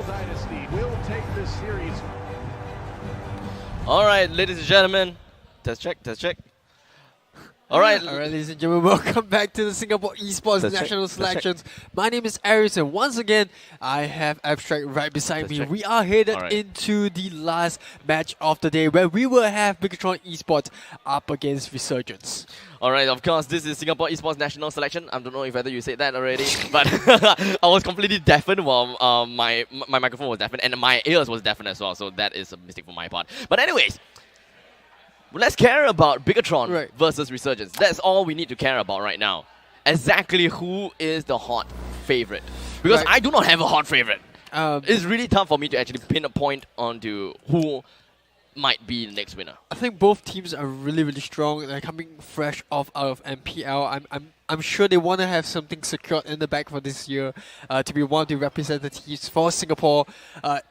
Dynasty will take this series. All right, ladies and gentlemen, test check, test check. All right, ladies and gentlemen, welcome back to the Singapore Esports Let's check, National let's check. Selections. My name is Aris, and once again, I have Abstract right beside Let's me. check. We are headed All right. into the last match of the day, where we will have Bigetron Esports up against Resurgence. all right. Of course, this is Singapore Esports National Selection. I don't know if whether you said that already, but I was completely deafened while my microphone was deafened and my ears was deafened as well. So that is a mistake from my part. But anyways. Let's care about Bigetron versus Resurgence. That's all we need to care about right now. Exactly who is the hot favorite. Because I do not have a hot favorite. It's really tough for me to actually pin a point onto who might be the next winner. I think both teams are really, really strong. They're coming fresh out of MPL. I'm sure they want to have something secured in the back for this year to be one of the representatives for Singapore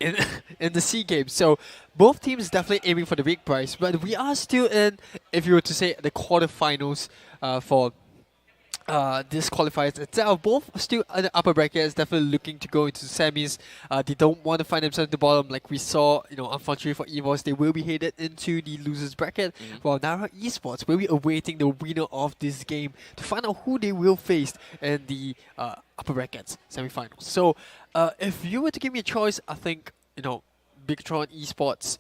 in the SEA Games. So both teams definitely aiming for the big prize, but we are still in, if you were to say, the quarterfinals for this qualifiers itself. Both still in the upper brackets, definitely looking to go into the semis. They don't want to find themselves at the bottom, like we saw. Unfortunately for EVOS, they will be headed into the losers bracket. While Nara Esports will be awaiting the winner of this game to find out who they will face in the upper brackets semi-finals. So, if you were to give me a choice, I think Bigetron Esports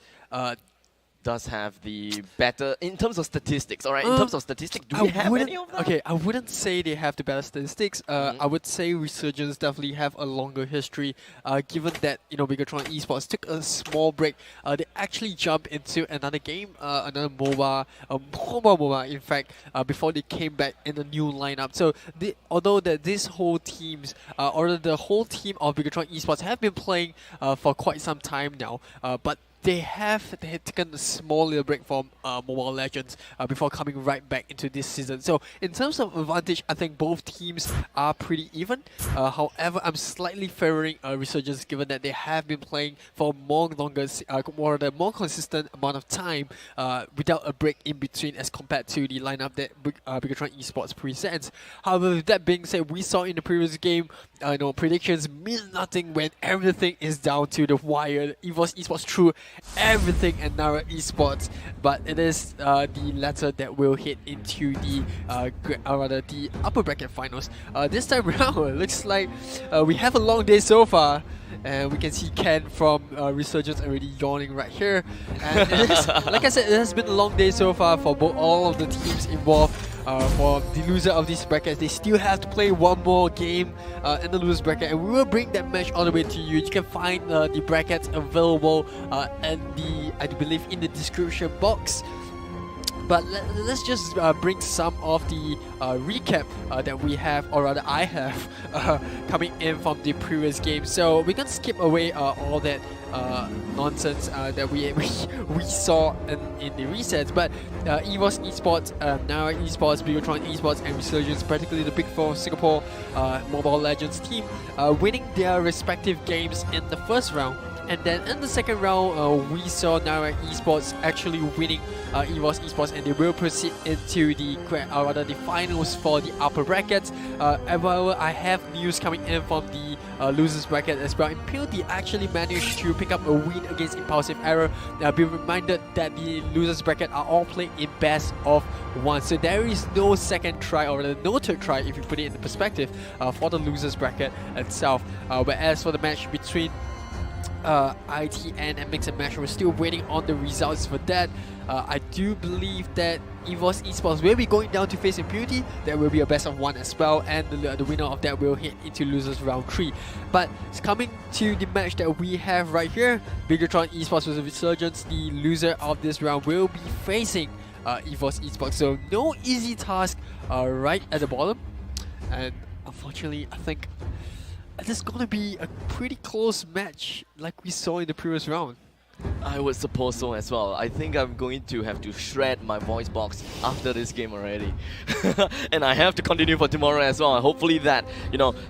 does have the better in terms of statistics. All right, in terms of statistics, do we have any of them? Okay, I wouldn't say they have the better statistics. I would say Resurgence definitely have a longer history. Given that Bigetron Esports took a small break, they actually jumped into another game, another MOBA, in fact, before they came back in a new lineup. So although that this whole teams, or the whole team of Bigetron Esports have been playing for quite some time now, but they had taken a small little break from Mobile Legends before coming right back into this season. So in terms of advantage, I think both teams are pretty even. However, I'm slightly favoring Resurgence, given that they have been playing for more consistent amount of time without a break in between as compared to the lineup that Bigetron Esports presents. However, with that being said, we saw in the previous game, predictions mean nothing when everything is down to the wire. EVOS Esports threw everything at Nara Esports, but it is the latter that will hit into the the upper bracket finals. This time around, it looks like we have a long day so far. And we can see Ken from Resurgence already yawning right here. And it is, like I said, it has been a long day so far for all of the teams involved. For the loser of these brackets, they still have to play one more game in the loser bracket, and we will bring that match all the way to you. You can find the brackets available I believe in the description box. But let's just bring some of the recap that we have, or rather I have, coming in from the previous game. So we can skip away all that nonsense that we saw in the resets. But EVOS Esports, Nara Esports, Bigetron Esports, and Resurgence, particularly the Big Four Singapore Mobile Legends team, winning their respective games in the first round. And then in the second round, we saw Nara Esports actually winning EVOS Esports, and they will proceed into the finals for the upper brackets. However, I have news coming in from the losers bracket as well. Impurity actually managed to pick up a win against Impulsive Error. Be reminded that the losers bracket are all played in best of one, so there is no second try, or no third try if you put it into perspective, for the losers bracket itself. Whereas for the match between ITN and Mix and Match, we're still waiting on the results for that. I do believe that EVOS Esports will be going down to face Impurity. There will be a best of one as well, and the winner of that will hit into losers round 3. But coming to the match that we have right here, Bigetron Esports versus Resurgence, the loser of this round will be facing EVOS Esports. So no easy task right at the bottom, and unfortunately I think it's going to be a pretty close match like we saw in the previous round. I would suppose so as well. I think I'm going to have to shred my voice box after this game already. And I have to continue for tomorrow as well. Hopefully that,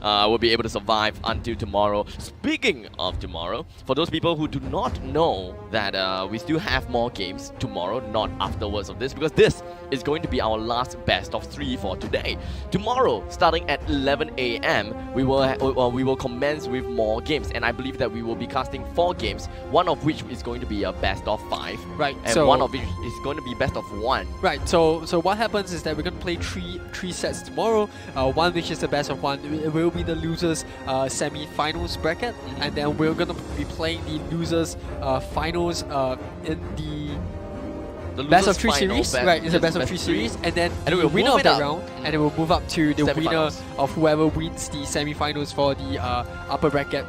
I will be able to survive until tomorrow. Speaking of tomorrow, for those people who do not know that we still have more games tomorrow, not afterwards of this, because this is going to be our last best of 3 for today. Tomorrow, starting at 11 a.m., we will commence with more games, and I believe that we will be casting 4 games, one of which is going to be a best of 5, Right. and So one of which is going to be best of 1. Right, so what happens is that we're going to play three sets tomorrow, one which is the best of 1. It will be the losers semi-finals bracket, and then we're going to be playing the losers finals in the best of 3 series, right? It's a best of 3 series, and then the we'll winner move of it that up. round, and then we'll move up to the winner Semi-finals. of whoever wins the semi-finals for the upper bracket,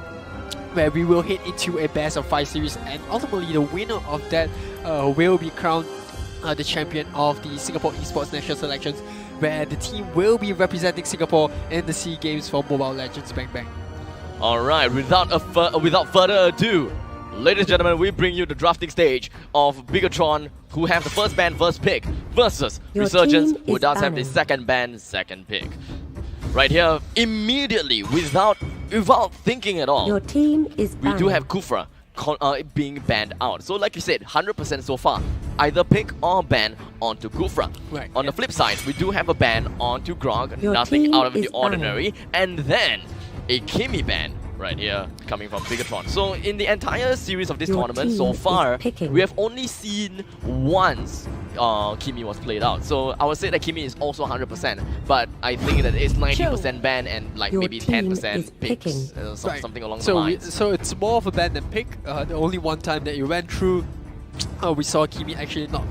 where we will head into a best of 5 series, and ultimately the winner of that will be crowned the champion of the Singapore Esports National Selections, where the team will be representing Singapore in the SEA Games for Mobile Legends Bang Bang. Alright, without further ado, ladies and gentlemen, we bring you the drafting stage of Bigetron, who have the first ban, first pick, versus Your Resurgence, team who is does have the banning. second ban, second pick. Right here, immediately, without thinking at all, Your team is we do banned. have Kufra being banned out. So like you said, 100% so far. Either pick or ban onto Kufra. Right, On the flip side, we do have a ban onto Grog, Your nothing team out of the is ordinary. And then a Kimi ban right here coming from Bigetron. So in the entire series of this Your tournament team so is far, picking. we have only seen once Kimi was played out. So I would say that Kimi is also 100%, but I think that it's 90% ban and like Your maybe team 10% is picks, picking. Right. something along the So lines. so it's more of a ban than pick. The only one time that you went through, we saw Kimi actually not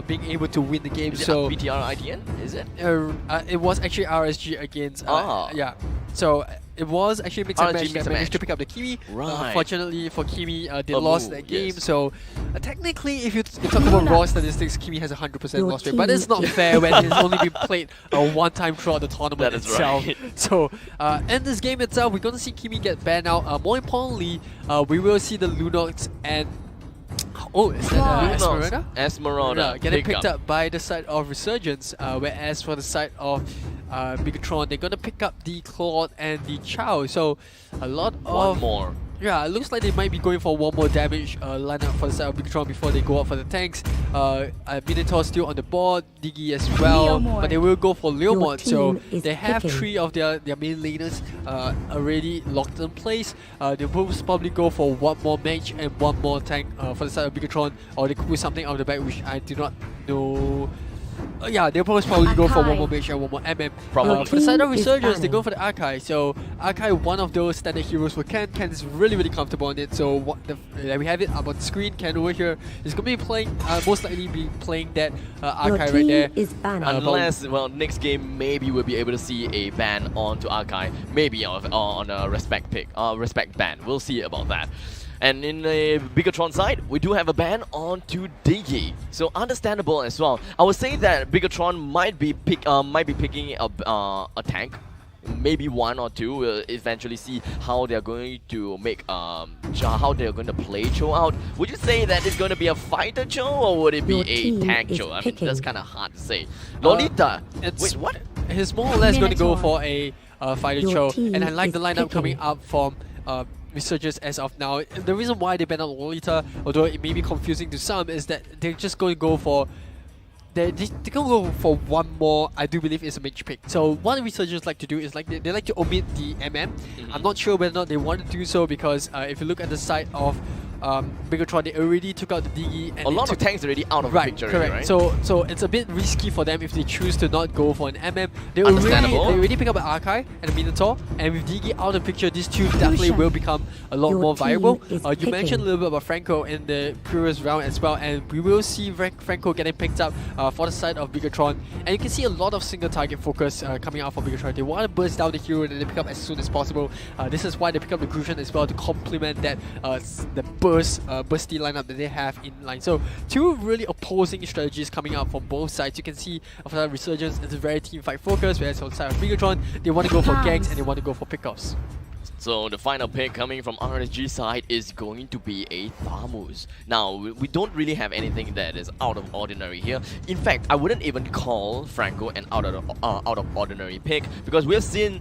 being able to win the game. Is it So BTR ITN? Is it? it was actually RSG against Ah. yeah. So it was actually mix and RSG match mix that and managed to match. pick up the Kimi. Right. Unfortunately for Kimi, they A lost move, that game. yes. So technically, if you talk about raw statistics, Kimi has a 100% Your loss rate. But it's team not is fair when it's only been played one time throughout the tournament That is itself. right. So in this game itself, we're going to see Kimi get banned out. More importantly, we will see the Lunox and is that Lunox, Esmeralda? Esmeralda Getting picked up by the side of Resurgence, whereas for the side of Bigetron, they're gonna pick up the Claude and the Chow. So a lot One of more. yeah, it looks like they might be going for one more damage lineup for the side of Bigetron before they go out for the tanks. Minotaur still on the board, Diggy as well, Leomord. but they will go for Leomord. So team is they have picking. 3 of their main laners already locked in place. They will probably go for one more mage and one more tank for the side of Bigetron, or they could put something out of the back which I do not know. Yeah, they'll probably go for one more mage and one more MM. Probably. For the side of Team is Resurgence, they banning. go for the Arkai. So Arkai, one of those standard heroes for Ken. Ken is really comfortable on it. So we have it up on the screen. Ken over here is going to be playing, most likely be playing that Your Arkai right team there. is banned. Unless, well, next game maybe we'll be able to see a ban onto Arkai, maybe on a respect pick, respect ban. We'll see about that. And in the Bigetron side, we do have a ban onto Diggy, so understandable as well. I would say that Bigetron might be picking a tank, maybe 1 or 2. We'll eventually see how they're going to make how they're going to play Cho out. Would you say that it's going to be a fighter Cho, or would it be Your a team tank is Cho? I mean, picking. that's kind of hard to say. Lolita, wait, what? He's more or less going to go Minotaur. for a fighter Your Cho, team and I like the is lineup coming picking. up from Resurgence as of now. The reason why they banned out Lolita, although it may be confusing to some, is that they're just going to go for they're going to go for one more, I do believe it's a mage pick. So what Resurgence like to do is like they like to omit the MM. I'm not sure whether or not they want to do so because if you look at the side of Bigetron, they already took out the Diggy and A lot they of took tanks already out of the right, picture, correct. already, right? So it's a bit risky for them if they choose to not go for an MM. They Understandable. already pick up an Arkai and a Minotaur, and with Diggy out of the picture, these two definitely will become a lot Your more team viable. is You picking. mentioned a little bit about Franco in the previous round as well, and we will see Franco getting picked up for the side of Bigetron, and you can see a lot of single target focus coming out from Bigetron. They want to burst down the hero and then they pick up as soon as possible. This is why they pick up the Crucian as well to complement that the bursty lineup that they have in line. So 2 really opposing strategies coming out from both sides. You can see for the Resurgence, it's a very team fight focus, whereas on the side of Bigetron, they want to go for ganks and they want to go for pickoffs. So the final pick coming from RSG side is going to be a Thamus. Now we don't really have anything that is out of ordinary here. In fact, I wouldn't even call Franco an out of ordinary pick because we've seen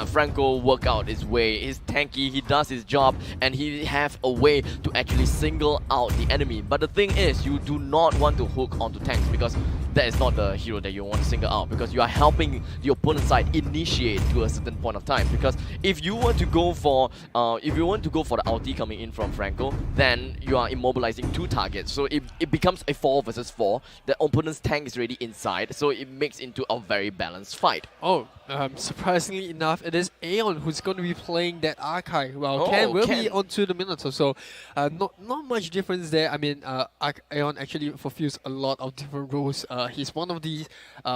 Franco work out his way. He's tanky, he does his job, and he have a way to actually single out the enemy. But the thing is, you do not want to hook onto tanks because that is not the hero that you want to single out, because you are helping the opponent side initiate to a certain point of time. Because if you want to go for the ulti coming in from Franco, then you are immobilizing 2 targets, so it becomes a 4 versus 4. The opponent's tank is already inside, so it makes into a very balanced fight. Oh, surprisingly enough, it is Aeon who's going to be playing that Archive, while Ken will be onto the Minotaur. So not much difference there. I mean, Aeon actually fulfills a lot of different roles. He's one of these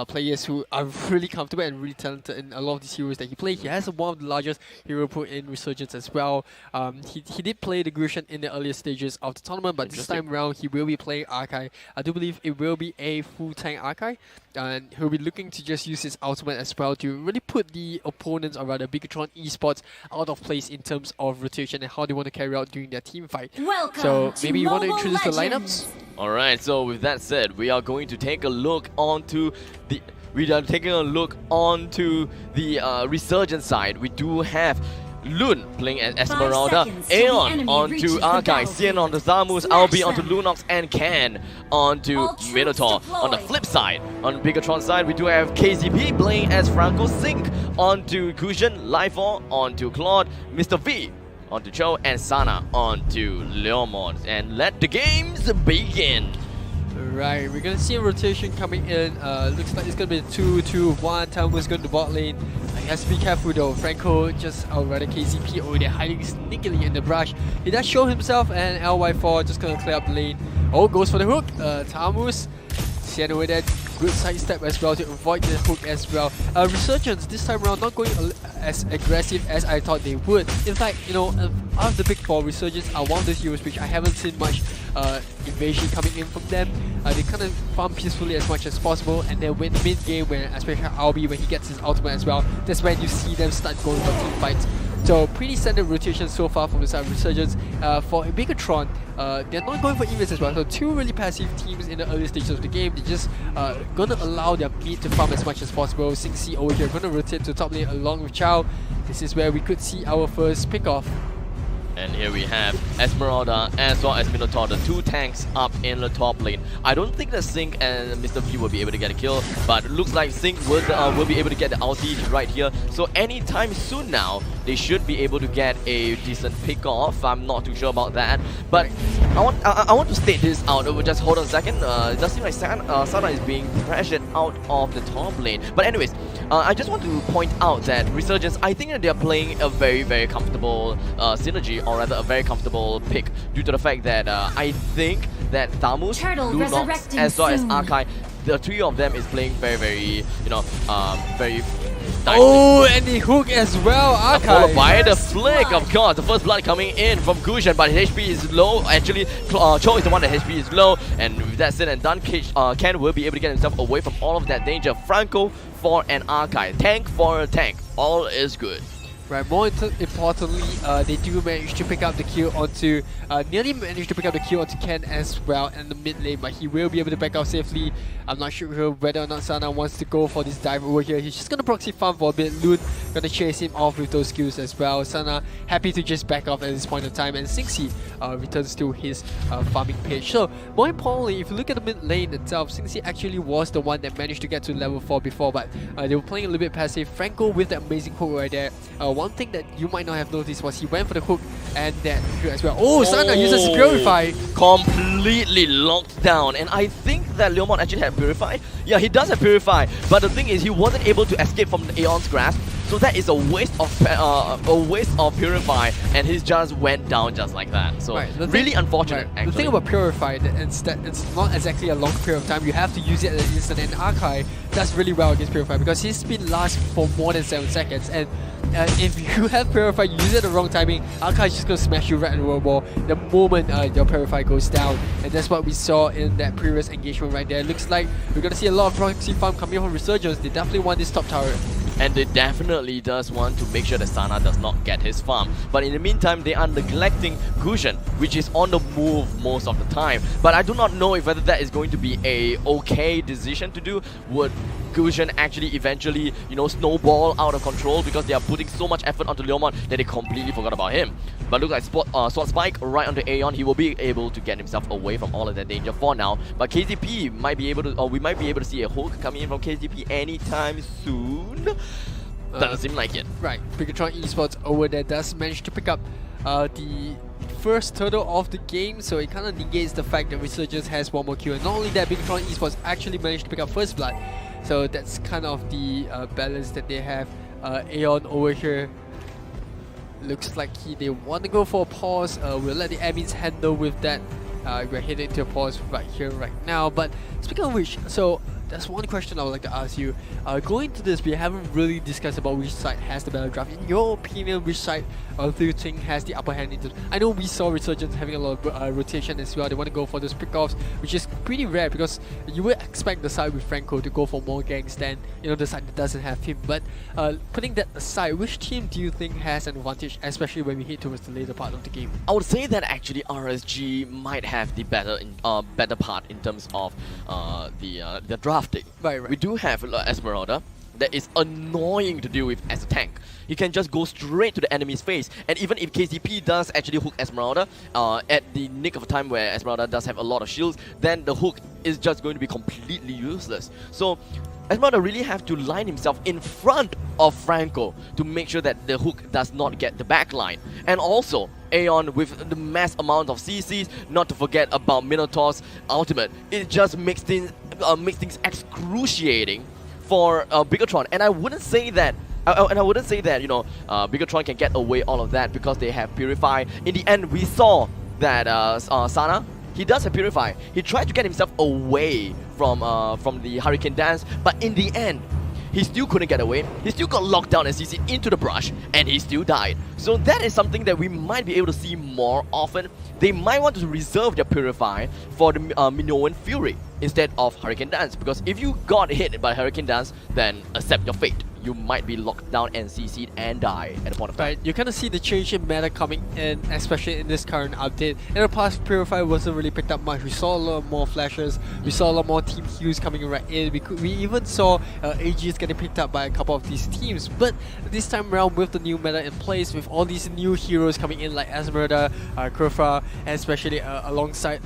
players who are really comfortable and really talented in a lot of these heroes that he plays. He has one of the largest hero pool in Resurgence as well. He did play the Grushan in the earlier stages of the tournament, but this time around he will be playing Archive. I do believe it will be a full tank Archive, and he'll be looking to just use his ultimate as well to really put the opponents, or rather Bigetron Esports, out of place in terms of rotation and how they want to carry out during their team fight. So maybe you want to introduce the lineups? Alright, so with that said, we are going to take a look onto the Resurgence side. We do have Lun playing as Esmeralda, Aeon onto Archive, Xian onto Zamus, Albi onto Lunox, and Ken onto Minotaur. On the flip side, on Bigetron side, we do have KZP playing as Franco, Sync onto Cushion, Lifor onto Claude, Mr. V onto Cho, and Sana onto Leomon. And let the games begin! Right, we're gonna see a rotation coming in. Looks like it's gonna be 2-2-1. Tamu's going to bot lane. He has to be careful though. Franco just, or rather KZP, over there hiding sneakily in the brush. He does show himself, and LY4 just gonna clear up the lane. Oh, goes for the hook. Tamus, Xian over there, good sidestep as well to avoid the hook as well. Resurgence this time around not going as aggressive as I thought they would. In fact, you know, out of the big 4, Resurgence are one of those heroes which I haven't seen much invasion coming in from them. They kind of farm peacefully as much as possible, and then when mid game, when especially Albi, when he gets his ultimate as well, that's when you see them start going for team fights. So pretty standard rotation so far from the side of Resurgence. For Bigetron, they're not going for events as well. So 2 really passive teams in the early stages of the game. They're just gonna allow their mid to farm as much as possible. Xingxi over here gonna rotate to top lane along with Chao. This is where we could see our first pick off. And here we have Esmeralda as well as Minotaur, the 2 tanks up in the top lane. I don't think that Sync and Mr. V will be able to get a kill, but it looks like Sync will be able to get the ulti right here. So anytime soon now, they should be able to get a decent pick off. I'm not too sure about that, but I want to state this out. Just hold on a second. It does seem like Sana is being pressured out of the top lane. But anyways, I just want to point out that Resurgence, I think that they are playing a very, very comfortable synergy, or rather a very comfortable pick, due to the fact that I think that Tamus, Lunox, as well as Archive, the 3 of them is playing very, very, you know, very nicely. Oh, and the hook as well, Archive. Followed by the flick, of course. The first blood coming in from Gushan, but his HP is low. Actually, Cho is the one that HP is low. And with that said and done, Ken will be able to get himself away from all of that danger. Franco for an Archive. Tank for a tank. All is good. Right, more importantly, they do manage to pick up the kill onto, nearly managed to pick up the kill onto Ken as well in the mid lane, but he will be able to back out safely. I'm not sure whether or not Sana wants to go for this dive over here. He's just gonna proxy farm for a bit. Lun gonna chase him off with those skills as well. Sana happy to just back off at this point of time, and Xingxi returns to his farming page. So more importantly, if you look at the mid lane itself, Xingxi actually was the one that managed to get to level 4 before, but they were playing a little bit passive. Franco with that amazing hook right there. One thing that you might not have noticed was he went for the hook and that as well. Oh, Sana uses Purify. Completely locked down, and I think that Leomon actually had Purify. Yeah, he does have Purify, but the thing is he wasn't able to escape from the Aeon's grasp, so that is a waste of Purify, and he just went down just like that. So really unfortunate. Right. The thing about Purify is that it's not exactly a long period of time. You have to use it at an instant, and Archive does really well against Purify because his speed lasts for more than 7 seconds, and if you have Purify, you use it at the wrong timing, Archive is just going to smash you right in the world wall the moment your Purify goes down. And that's what we saw in that previous engagement right there. It looks like we're going to see a lot of proxy farm coming from Resurgence. They definitely want this top tower. And they definitely does want to make sure that Sana does not get his farm. But in the meantime, they are neglecting Gushan, which is on the move most of the time. But I do not know if whether that is going to be a okay decision to do. Gusion actually eventually, you know, snowball out of control because they are putting so much effort onto Leomon that they completely forgot about him. But look like Sword Spike right onto Aeon. He will be able to get himself away from all of that danger for now. But KZP might be able to, or we might be able to see a hook coming in from KZP anytime soon. Doesn't seem like it. Right, Bigetron Esports over there does manage to pick up the first turtle of the game, so it kind of negates the fact that Resurgence has one more kill. And not only that, Bigetron Esports actually managed to pick up first blood, so that's kind of the balance that they have. Aeon over here looks like they want to go for a pause. We'll let the admins handle with that. We're heading into a pause right here, right now. But speaking of which, so that's one question I would like to ask you. Going into this, we haven't really discussed about which side has the better draft. In your opinion, which side do you think has the upper hand? I know we saw Resurgence having a lot of rotation as well. They want to go for those pickoffs, which is pretty rare because you would expect the side with Franco to go for more ganks than, you know, the side that doesn't have him. But putting that aside, which team do you think has an advantage, especially when we hit towards the later part of the game? I would say that actually RSG might have the better part in terms of the drafting. Right. We do have Esmeralda that is annoying to deal with as a tank. He can just go straight to the enemy's face, and even if KCP does actually hook Esmeralda at the nick of a time where Esmeralda does have a lot of shields, then the hook is just going to be completely useless. So Esmeralda really have to line himself in front of Franco to make sure that the hook does not get the backline. And also Aeon with the mass amount of CCs, not to forget about Minotaur's ultimate. It just makes things excruciating for Bigetron. And I wouldn't say that you know, Bigetron can get away all of that because they have Purify. In the end, we saw that Sana, he does have Purify. He tried to get himself away from the Hurricane Dance, but in the end, he still couldn't get away. He still got locked down and CC'd into the brush, and he still died. So that is something that we might be able to see more often. They might want to reserve their Purify for the Minoan Fury instead of Hurricane Dance, because if you got hit by Hurricane Dance, then accept your fate. You might be locked down and CC'd and die at the point of time. Right, you kind of see the change in meta coming in, especially in this current update. In the past, Purify wasn't really picked up much. We saw a lot more flashes, we saw a lot more team heals coming right in. We even saw AGs getting picked up by a couple of these teams. But this time around, with the new meta in place, with all these new heroes coming in like Esmeralda, Kurfa, and especially alongside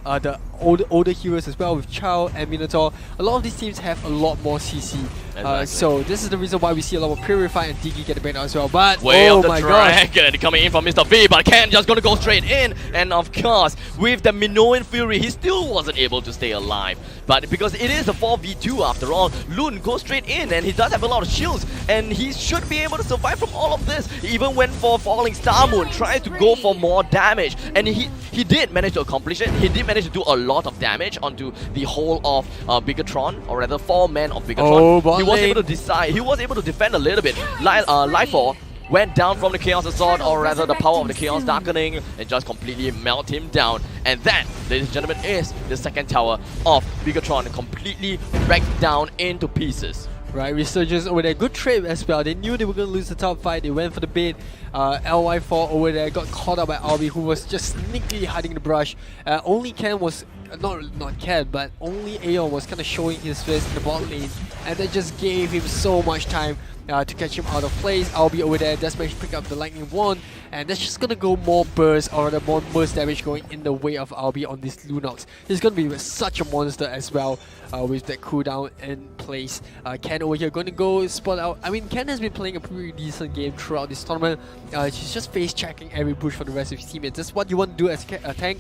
the older heroes as well with Chow and Minotaur, a lot of these teams have a lot more CC. Exactly. So this is the reason why we see a lot of Purify and Diggy get banned out as well. But Way oh of the my gosh, dragon coming in from Mr. V, but Ken just gonna go straight in, and of course with the Minoan Fury he still wasn't able to stay alive. But because it is a 4v2 after all, Loon goes straight in and he does have a lot of shields, and he should be able to survive from all of this. He even went for Falling Star Moon, tried to go for more damage, and he did manage to accomplish it. He did manage to do a lot of damage onto the whole of Bigetron, or rather 4 men of Bigetron. Oh, he was able to decide, he was able to defend a little bit. Life4 went down from the Chaos Assault, or rather the power of the Chaos Darkening, and just completely melt him down. And that, ladies and gentlemen, is the second tower of Bigetron, completely wrecked down into pieces. Right, Resurgence over there, good trade as well. They knew they were going to lose the top fight, they went for the bait. LY4 over there got caught up by Albi, who was just sneakily hiding in the brush. Only Ken was, not Ken, but only Aeon was kind of showing his fist in the bot lane, and that just gave him so much time to catch him out of place. Albi over there does manage to pick up the Lightning Wand, and that's just gonna go more burst, or the more burst damage going in the way of Albi on this Lunox. He's gonna be such a monster as well with that cooldown in place. Ken over here going to go spot out. I mean, Ken has been playing a pretty decent game throughout this tournament. She's just face checking every push for the rest of his teammates. That's what you want to do as a tank.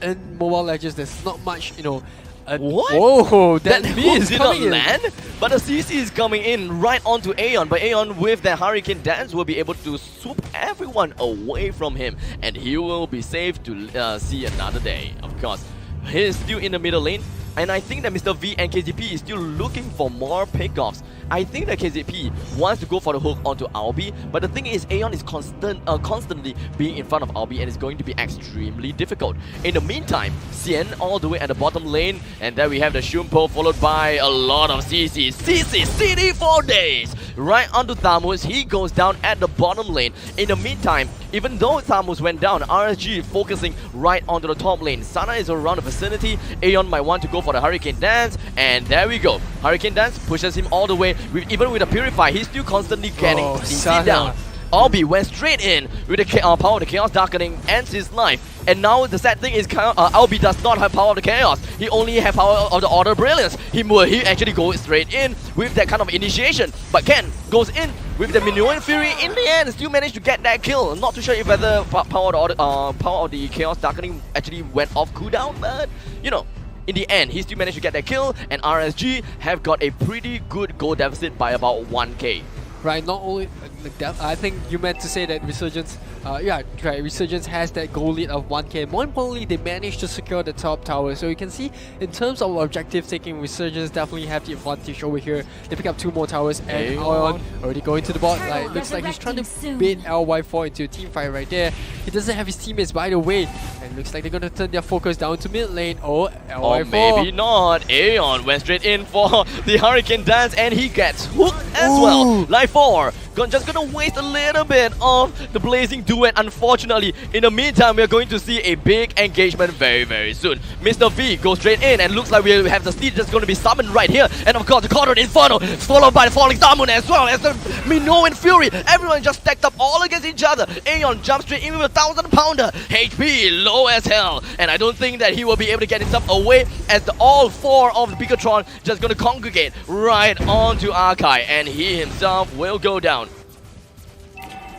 In Mobile Legends, there's not much, you know. What? Whoa, that means did not land, but the CC is coming in right onto Aeon. But Aeon with that Hurricane Dance will be able to swoop everyone away from him, and he will be safe to see another day. Of course, he is still in the middle lane, and I think that Mr. V and KZP is still looking for more pickoffs. I think that KZP wants to go for the hook onto Albi, but the thing is Aeon is constantly being in front of Albi, and it's going to be extremely difficult. In the meantime, Xian all the way at the bottom lane, and there we have the Shumpo followed by a lot of CC. CC CD for days! right onto Thamus. He goes down at the bottom lane. In the meantime, even though Thamus went down, RSG focusing right onto the top lane. Sana is around the vicinity. Aeon might want to go for the Hurricane Dance, and there we go. Hurricane Dance pushes him all the way. Even with the Purify, he's still constantly getting CC down. Albi went straight in with the power of the Chaos Darkening, ends his life. And now the sad thing is Albi does not have power of the Chaos. He only has power of the Order of Brilliance. He actually goes straight in with that kind of initiation. But Ken goes in with the Minoan Fury. In the end, still managed to get that kill. Not too sure if whether power of the Chaos Darkening actually went off cooldown, but you know, in the end, he still managed to get that kill, and RSG have got a pretty good goal deficit by about 1k. Right, not only like that, I think you meant to say that Resurgence, yeah, right, Resurgence has that goal lead of 1k. More importantly, they managed to secure the top tower. So you can see, in terms of objective taking, Resurgence definitely have the advantage over here. They pick up 2 more towers, and Aeon already going to the bot. Like, looks like he's trying to bait LY4 into a team fight right there. He doesn't have his teammates, by the way, and looks like they're gonna turn their focus down to mid lane. Oh, LY4. Or maybe not. Aeon went straight in for the Hurricane Dance, and he gets hooked as well. Life 4. Just gonna waste a little bit of the Blazing Duet, unfortunately. In the meantime, we're going to see a big engagement very soon. Mr. V goes straight in, and looks like we have the Steed that's going to be summoned right here. And of course, the Cauldron Inferno, followed by the Falling Star Moon as well as the Minoan Fury. Everyone just stacked up all against each other. Aeon jumps straight in with a 1000 pounder. HP low as hell. And I don't think that he will be able to get himself away, as all 4 of the Bigetron just gonna congregate right onto Arkai, and he himself will go down.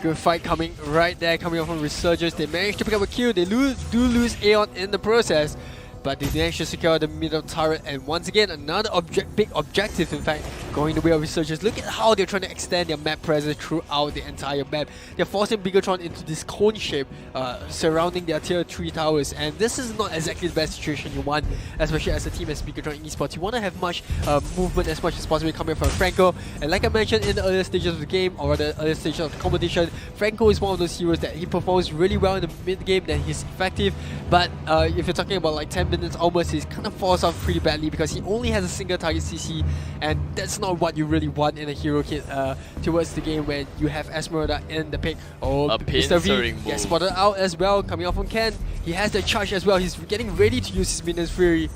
Good fight coming right there, coming up from Resurgence. They managed to pick up a kill. They do lose Aeon in the process, but they managed to secure the middle turret, and once again another big objective, in fact, going the way of Resurgence. Look at how they're trying to extend their map presence throughout the entire map. They're forcing Bigetron into this cone shape surrounding their tier 3 towers, and this is not exactly the best situation you want, especially as a team as Bigetron Esports. You want to have much movement as much as possible coming from Franco, and like I mentioned in the earlier stages of the game, or the earlier stages of the competition, Franco is one of those heroes that he performs really well in the mid game, that he's effective, but if you're talking about like 10 minutes almost, he's kind of falls off pretty badly because he only has a single target CC, and that's not what you really want in a hero kit towards the game when you have Esmeralda in the pick. Oh, Mr. V gets spotted out as well, coming off from Ken. He has the charge as well. He's getting ready to use his Minions Fury.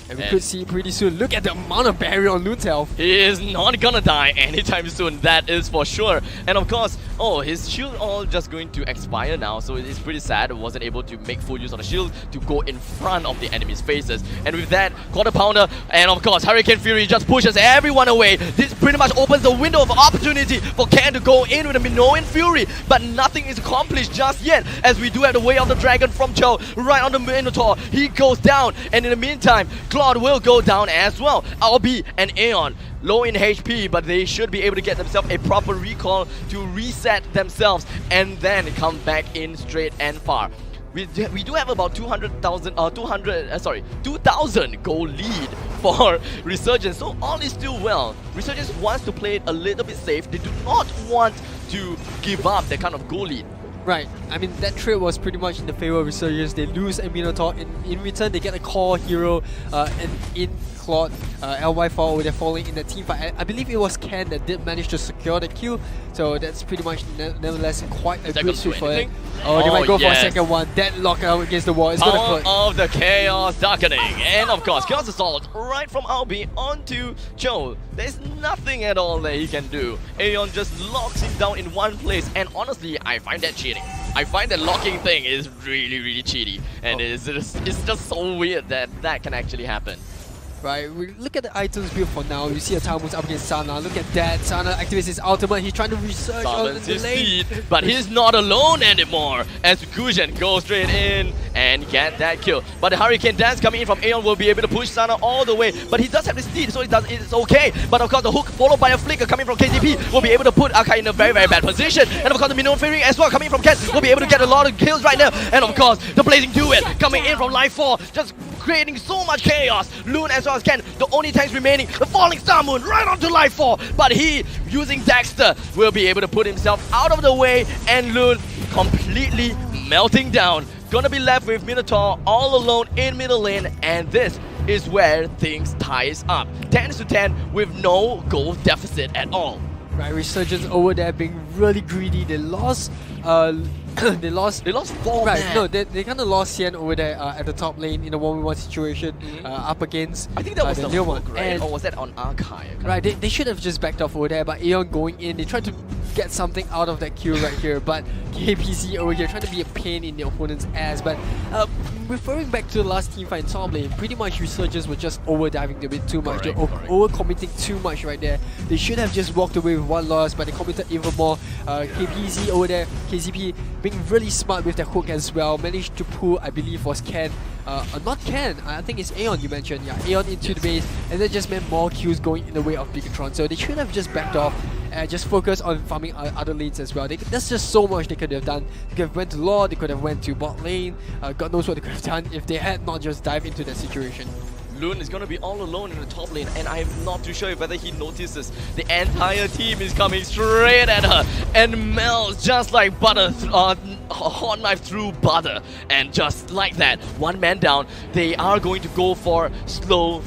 And we could see pretty soon. Look at the amount of barrier on Loon's health. He is not gonna die anytime soon, that is for sure. And of course, oh, his shield all just going to expire now, so it's pretty sad. Wasn't able to make full use of the shield to go in front of the enemy's faces. And with that, quarter pounder, and of course, Hurricane Fury just pushes everyone away. This pretty much opens the window of opportunity for Ken to go in with a Minoan Fury, but nothing is accomplished just yet, as we do have the Way of the Dragon from Cho right on the Minotaur. He goes down, and in the meantime, Claude will go down as well. Albi and Aeon low in HP, but they should be able to get themselves a proper recall to reset themselves and then come back in straight and far. We do have about 200,000 gold lead for Resurgence, so all is still well. Resurgence wants to play it a little bit safe. They do not want to give up that kind of gold lead. Right, I mean that trade was pretty much in the favor of Resurgence. They lose a Minotaur, in return they get a core hero, and in Claude, LY4, they're falling in the team fight. I believe it was Ken that did manage to secure the kill, so that's pretty much nevertheless quite a good switch for it. Oh, they might go for a second one. Deadlock out against the wall. It's gonna click. Of the Chaos Darkening, and of course Chaos Assault right from Albi onto Cho. There's nothing at all that he can do. Aeon just locks him down in one place, and honestly, I find that cheating. I find that locking thing is really cheaty, and it's just so weird that that can actually happen. Right, we look at the items build for now. You see a Tamus up against Sana. Look at that. Sana activates his ultimate. He's trying to research on the lane. But he's not alone anymore, as Gujan goes straight in and get that kill. But the Hurricane Dance coming in from Aeon will be able to push Sana all the way. But he does have the steed, so it's okay. But of course, the hook followed by a flicker coming from KTP will be able to put Arkai in a very bad position. And of course, the Minoan Fury as well coming from Ken will be able to get a lot of kills right now. And of course, the Blazing Duet coming in from Life 4, just creating so much chaos. Loon as well as Ken, the only tanks remaining, the Falling Star Moon right onto Life 4, but he, using Dexter, will be able to put himself out of the way, and Loon completely melting down. Gonna be left with Minotaur all alone in middle lane, and this is where things ties up. 10 to 10 with no goal deficit at all. Right, Resurgence over there being really greedy. They lost. They lost 4 right, man. no, they kind of lost Xian over there at the top lane in a 1v1 situation up against I think that was the Leomord. hook, right? Or was that on Archive? Right, they should have just backed off over there, but Aeon going in, they tried to get something out of that kill right here, but KPC over here trying to be a pain in the opponent's ass. But referring back to the last team fight in top lane, pretty much Resurgence were just over-diving a bit too much. They're over-committing too much right there. They should have just walked away with one loss, but they committed even more. KPC over there, KCP being really smart with their hook as well, managed to pull, I believe was Ken, not Ken, I think it's Aeon you mentioned, yeah, Aeon into the base, and that just meant more kills going in the way of Bigetron, so they should have just backed off and just focused on farming other lanes as well. There's just so much they could have done. They could have went to Lord, they could have went to bot lane, God knows what they could have done if they had not just dived into that situation. Lune is going to be all alone in the top lane, and I'm not too sure whether he notices the entire team is coming straight at her and melts just like butter, hot knife through butter. And just like that, one man down, they are going to go for slow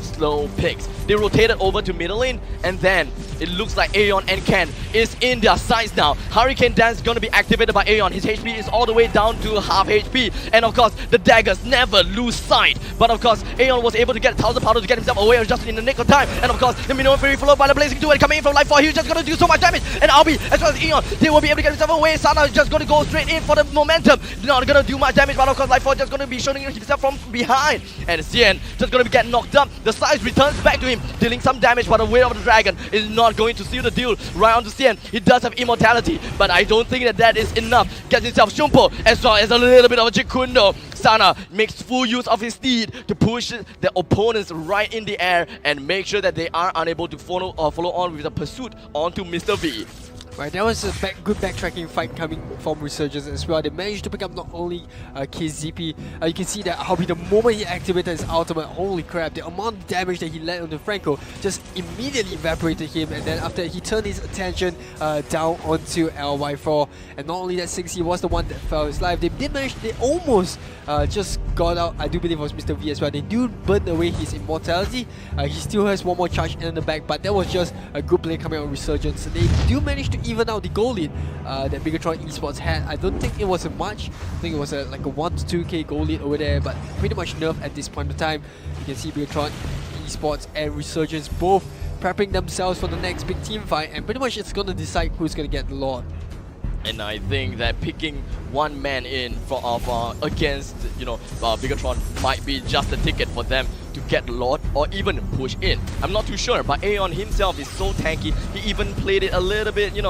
picks. They rotated over to middle lane, and then it looks like Aeon and Ken is in their sights now. Hurricane Dance is going to be activated by Aeon. His HP is all the way down to half HP, and of course the daggers never lose sight. But of course Aeon was able to get 1000 powder to get himself away just in the nick of time. And of course the Minoan Fury followed by the Blazing 2 and coming in from Life 4. He's just going to do so much damage, and Albi as well as Aeon, they will be able to get himself away. Sana is just going to go straight in for the momentum. Not going to do much damage, but of course Life 4 just going to be showing himself from behind. And Xian just going to be getting knocked up. The size returns back to him, dealing some damage, but the weight of the dragon is not going to seal the deal right onto Xian. He does have immortality, but I don't think that is enough. Gets himself Shumpo as well as a little bit of a Jikundo. Sana makes full use of his speed to push the opponents right in the air and make sure that they are unable to follow on with the pursuit onto Mr. V. Right, that was a good backtracking fight coming from Resurgence as well. They managed to pick up not only KZP, you can see that Hobby, the moment he activated his ultimate, holy crap, the amount of damage that he led onto Franco just immediately evaporated him, and then after he turned his attention down onto LY4, and not only that, 60 was the one that fell his life. They did manage, they almost just got out, I do believe it was Mr. V as well. They do burn away his immortality. He still has one more charge in the back, but that was just a good play coming out of Resurgence. They do manage to even out the goal lead that Bigetron Esports had. I don't think it was a much. I think it was like a 1 to 2k goal lead over there, but pretty much nerfed at this point in time. You can see Bigetron Esports and Resurgence both prepping themselves for the next big team fight, and pretty much it's going to decide who's going to get the Lord. And I think that picking one man in against Bigetron might be just a ticket for them to get the Lord or even push in. I'm not too sure, but Aeon himself is so tanky. He even played it a little bit, in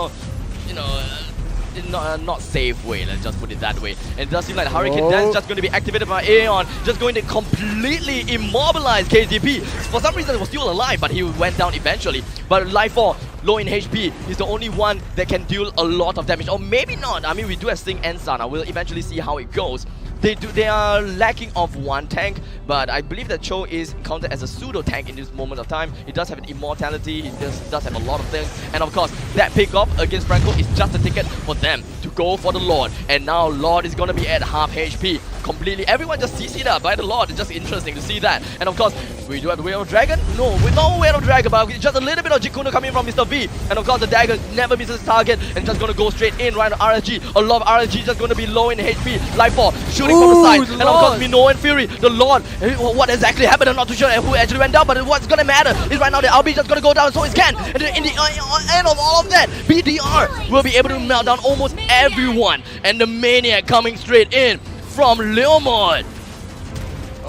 not safe way, let's just put it that way. And it does seem like Hurricane Dance just going to be activated by Aeon, just going to completely immobilize KZP. For some reason, he was still alive, but he went down eventually. But Life 4, low in HP, is the only one that can deal a lot of damage. Or maybe not. I mean, we do have Sting and Sana. We'll eventually see how it goes. They are lacking of one tank, but I believe that Cho is counted as a pseudo tank in this moment of time. He does have an immortality, he does have a lot of things, and of course that pick off against Franco is just a ticket for them to go for the Lord. And now Lord is gonna be at half HP completely. Everyone just CC'd up by the Lord. It's just interesting to see that. And of course we do have the Weight of Dragon. No, with no Weight of Dragon, but just a little bit of Jikuno coming from Mr. V. And of course the dagger never misses his target and just gonna go straight in right on RSG. A lot of RSG just gonna be low in HP. Life 4 shooting from the side, and of course Minoan Fury, the Lord. What exactly happened? I'm not too sure who actually went down, but what's gonna matter is right now the LB just gonna go down, so is Ken. And in the end of all of that, BDR will be able to melt down almost everyone, and the Maniac coming straight in from Leomord.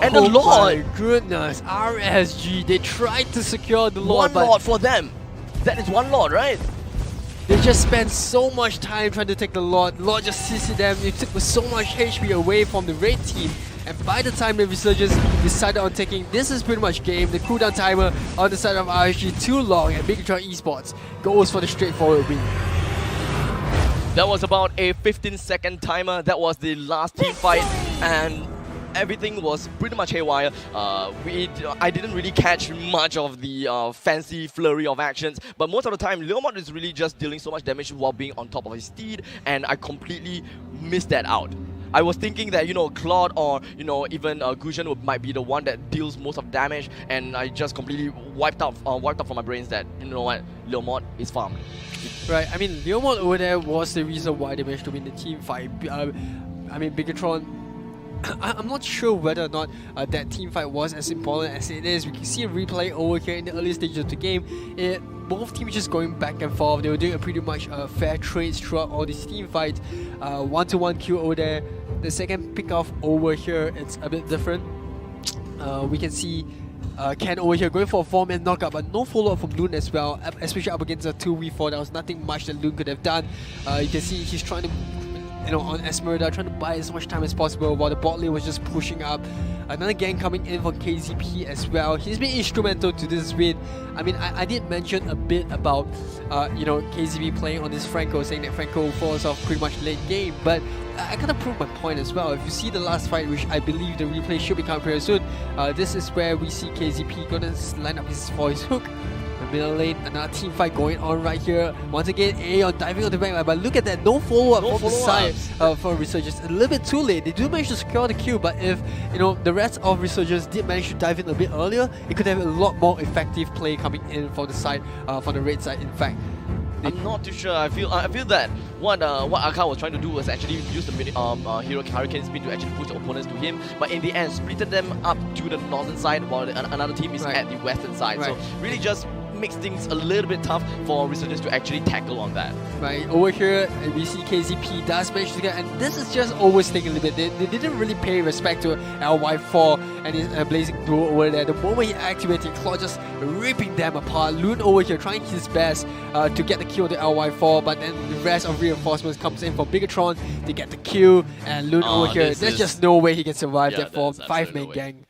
And the Lord, my goodness, RSG, they tried to secure the Lord, one Lord for them. That is one Lord, right? They just spent so much time trying to take the Lord. Lord just CC'd them. It took so much HP away from the Red team. And by the time the Resurgence decided on taking, this is pretty much game. The cooldown timer on the side of RSG too long, and Bigetron Esports goes for the straightforward win. That was about a 15-second timer. That was the last team fight, and everything was pretty much haywire. I didn't really catch much of the fancy flurry of actions, but most of the time Leomord is really just dealing so much damage while being on top of his steed, and I completely missed that out. I was thinking that, Claude or, even Gusion might be the one that deals most of damage, and I just completely wiped out from my brains that, you know what, Leomord is farmed. Right, I mean, Leomord over there was the reason why they managed to win the team fight. I mean, Bigetron, I'm not sure whether or not that team fight was as important as it is. We can see a replay over here in the early stages of the game. Both teams just going back and forth. They were doing a pretty much fair trades throughout all these team fights. 1-to-1 kill over there. The second pick off over here, it's a bit different. We can see Ken over here going for a 4-man knockout, but no follow-up from Loon as well, especially up against a 2v4. There was nothing much that Loon could have done. You can see he's trying to, on Esmeralda, trying to buy as much time as possible while the bot lane was just pushing up. Another gang coming in for KZP as well. He's been instrumental to this win. I mean, I did mention a bit about, KZP playing on this Franco, saying that Franco falls off pretty much late game, but I kind of proved my point as well. If you see the last fight, which I believe the replay should be coming very soon, this is where we see KZP gonna line up for his hook. The middle lane, another team fight going on right here. Once again, Aeon diving on the backline, but look at that, no follow-up from the side for Resurgence. A little bit too late. They do manage to secure the kill, but if the rest of Resurgence did manage to dive in a bit earlier, it could have a lot more effective play coming in from the side, from the red side. In fact, I'm not too sure. I feel that what Aka was trying to do was actually use the hero Hurricane Spin to actually push the opponents to him, but in the end, splitted them up to the northern side while another team is at the western side. So really just makes things a little bit tough for Resurgence to actually tackle on that. Right, over here we see KZP does manage to get, and this is just overstaying a little bit. They didn't really pay respect to LY4 and his Blazing Duo over there. The moment he activated, Claude just ripping them apart. Loon over here trying his best to get the kill to LY4, but then the rest of reinforcements comes in for Bigetron to get the kill, and Loon over here, there's just no way he can survive that for 5-man gang.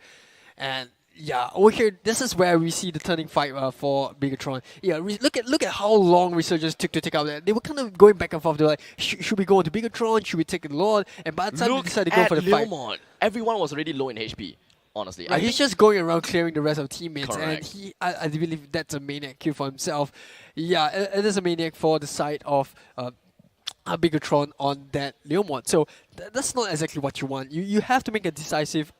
And yeah, over here, this is where we see the turning fight for Bigetron. Yeah, look at how long Resurgence took to take out that. They were kind of going back and forth. They were like, should we go into Bigetron? Should we take the Lord? And by the time we decided to go for the fight, everyone was already low in HP. Honestly, he's just going around clearing the rest of the teammates, correct. And I believe that's a maniac kill for himself. Yeah, it is a maniac for the side of Bigetron on that Leomord. So that's not exactly what you want. You have to make a decisive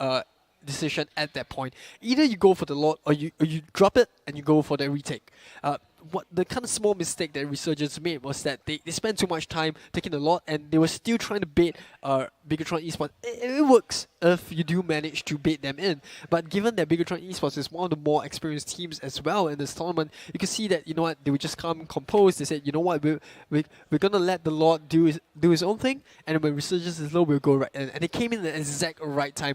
decision at that point. Either you go for the Lord or you drop it and you go for the retake. What the kind of small mistake that Resurgence made was that they spent too much time taking the Lord, and they were still trying to bait Bigetron Esports. It works if you do manage to bait them in, but given that Bigetron Esports is one of the more experienced teams as well in this tournament, you can see that they would just come composed. They said, we're gonna let the Lord do his own thing, and when Resurgence is low, we'll go right in. And they came in at the exact right time.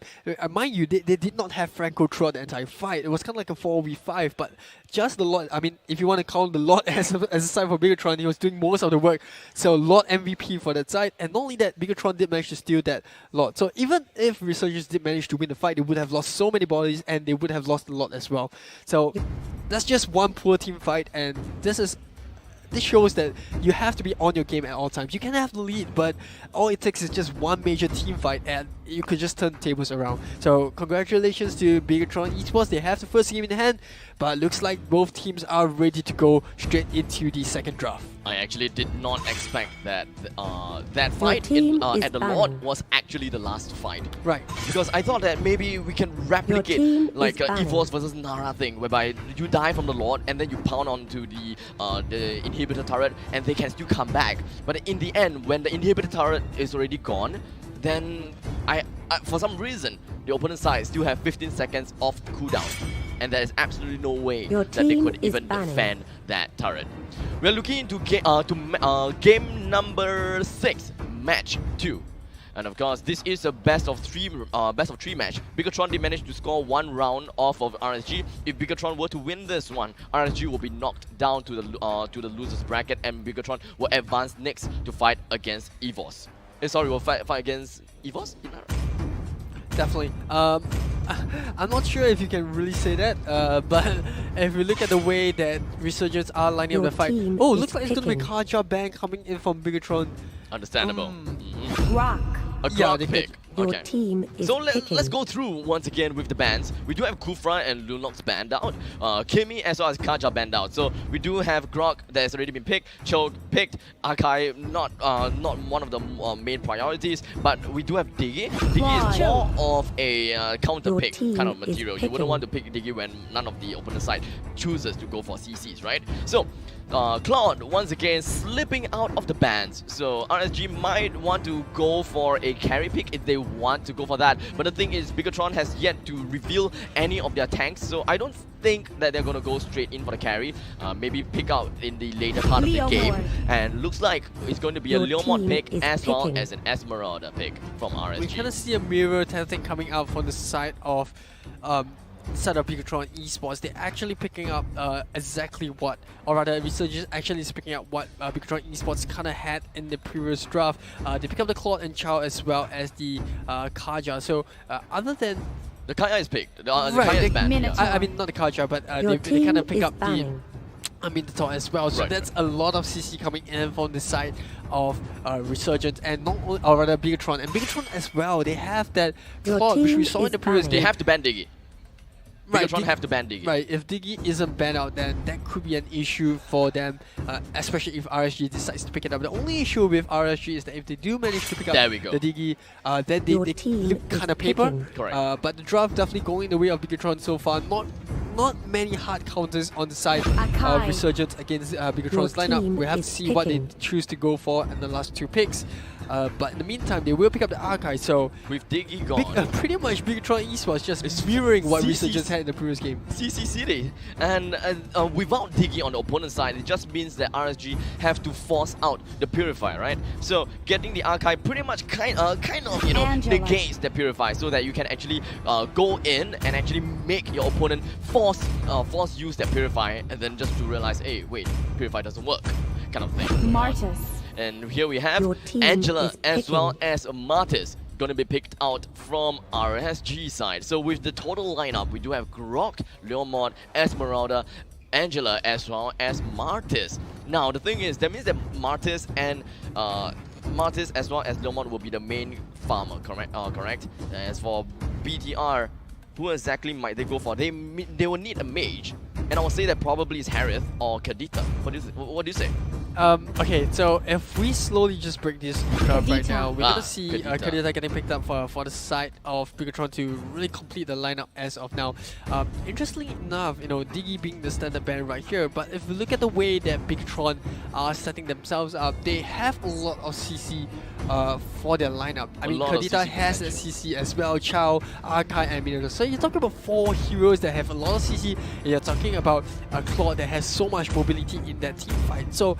Mind you, they did not have Franco throughout the entire fight. It was kind of like a 4v5, but just the Lord. I mean, if you want to count the Lord as a side for Bigetron, he was doing most of the work. So Lord MVP for that side, and not only that, Bigetron did manage to steal that Lord. So even if Resurgence did manage to win the fight, they would have lost so many bodies, and they would have lost the Lord as well. So that's just one poor team fight, and this shows that you have to be on your game at all times. You can have the lead, but all it takes is just one major team fight and you could just turn the tables around. So congratulations to Bigetron Esports. They have the first game in hand, but looks like both teams are ready to go straight into the second draft. I actually did not expect that that fight at the Lord was actually the last fight. Right. Because I thought that maybe we can replicate like EVOS versus Nara thing, whereby you die from the Lord and then you pound onto the inhibitor turret and they can still come back. But in the end, when the inhibitor turret is already gone, then for some reason the opponent side still have 15 seconds of cooldown, and there is absolutely no way that they could even defend that turret. We're looking into game number 6, match 2. And of course, this is a best of three match. Bigetron did manage to score one round off of RSG. If Bigetron were to win this one, RSG will be knocked down to the losers bracket, and Bigetron will advance next to fight against EVOS. Sorry, we'll fight against EVOS? Definitely. I'm not sure if you can really say that, but if we look at the way that Resurgence are lining up the fight, looks like it's going to be Kaja Bang coming in from Bigetron. Understandable. Rock. A Grok pick. Your Okay. team is So let's go through once again with the bans. We do have Kufra and Lunox banned out, Kimi as well as Kaja banned out. So we do have Grok that has already been picked, Choke picked, Akai not one of the main priorities, but we do have Diggy. Diggy is more of a counter Your pick team kind of is material. You wouldn't picking. want to pick Diggy when none of the opponent side chooses to go for CCs, right? So Claude once again slipping out of the bans. So RSG might want to go for a carry pick if they want to go for that. But the thing is, Bigetron has yet to reveal any of their tanks, so I don't think that they're gonna go straight in for the carry. Maybe pick out in the later part of the game. And looks like it's going to be a Leomord pick as well as an Esmeralda pick from RSG. We kind of see a mirror thing coming out from the side of Bigetron Esports. They're actually picking up exactly what, or rather Resurgence actually is picking up what Bigetron Esports kind of had in the previous draft. They pick up the Claude and Chow as well as the Kaja. So other than the Kaya is picked. The right, Kaya is banned. I mean not the Kaja, but they kind of pick up the top as well. So that's a lot of CC coming in from the side of Resurgence, and not only, or rather Bigetron. And Bigetron as well, they have that Claude which we saw in the previous They game. have to ban Diggy. Bigetron have to ban Diggy. Right, if Diggy isn't banned out, then that could be an issue for them, especially if RSG decides to pick it up. The only issue with RSG is that if they do manage to pick up the Diggy, then they look kind of paper. Correct. But the draft definitely going the way of Bigetron so far. Not many hard counters on the side of Resurgence against Bigetron's lineup. We have to see what they choose to go for in the last two picks. But in the meantime, they will pick up the Archive. So with Diggy gone, pretty much Bigetron Esports just mirroring what Resurgence had in the previous game. CC City, and without Diggy on the opponent's side, it just means that RSG have to force out the Purify, right? So getting the Archive pretty much kind of negates the Purify, so that you can actually go in and actually make your opponent force use that Purify, and then just to realize, hey, wait, Purify doesn't work, kind of thing. Martis. And here we have Angela as well as Martis going to be picked out from RSG side. So with the total lineup, we do have Grok, Leomord, Esmeralda, Angela as well as Martis. Now the thing is, that means that Martis and Martis as well as Leomord will be the main farmer, correct? Correct. As for BTR, who exactly might they go for? They will need a mage, and I would say that probably is Harith or Kadita. What do you say? Okay, so if we slowly just break this draft right now, we're gonna see Kadita. getting picked up for the side of Bigetron to really complete the lineup as of now. Interestingly enough, Diggy being the standard ban right here, but if we look at the way that Bigetron are setting themselves up, they have a lot of CC for their lineup. I mean, Kadita has a CC as well, Chow, Arkai, and Minotaur. So you're talking about 4 heroes that have a lot of CC, and you're talking about a Claude that has so much mobility in that team fight. So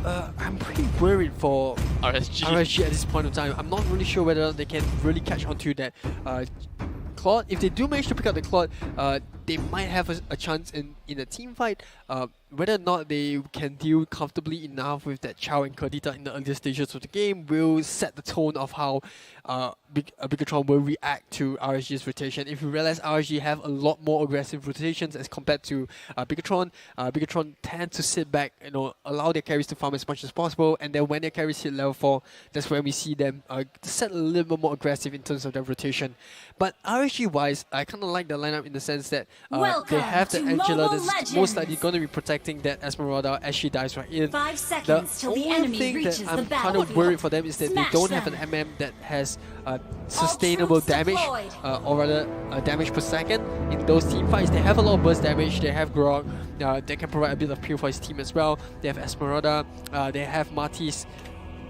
I'm pretty worried for RSG at this point of time. I'm not really sure whether they can really catch onto that Claude. If they do manage to pick up the Claude, they might have a chance in a team fight. Whether or not they can deal comfortably enough with that Chow and Kadita in the earlier stages of the game will set the tone of how Bigetron will react to RSG's rotation. If you realize RSG have a lot more aggressive rotations as compared to Bigetron, Bigetron tend to sit back, allow their carries to farm as much as possible, and then when their carries hit level 4, that's when we see them set a little bit more aggressive in terms of their rotation. But RSG-wise, I kind of like the lineup in the sense that they have the Angela that's most likely going to be protecting that Esmeralda as she dies right in. 5 seconds till the enemy reaches the I'm kind of worried for them is that they don't have an MM that has sustainable damage, or rather damage per second in those team fights. They have a lot of burst damage. They have Grog, they can provide a bit of pure for his team as well. They have Esmeralda, they have Martis.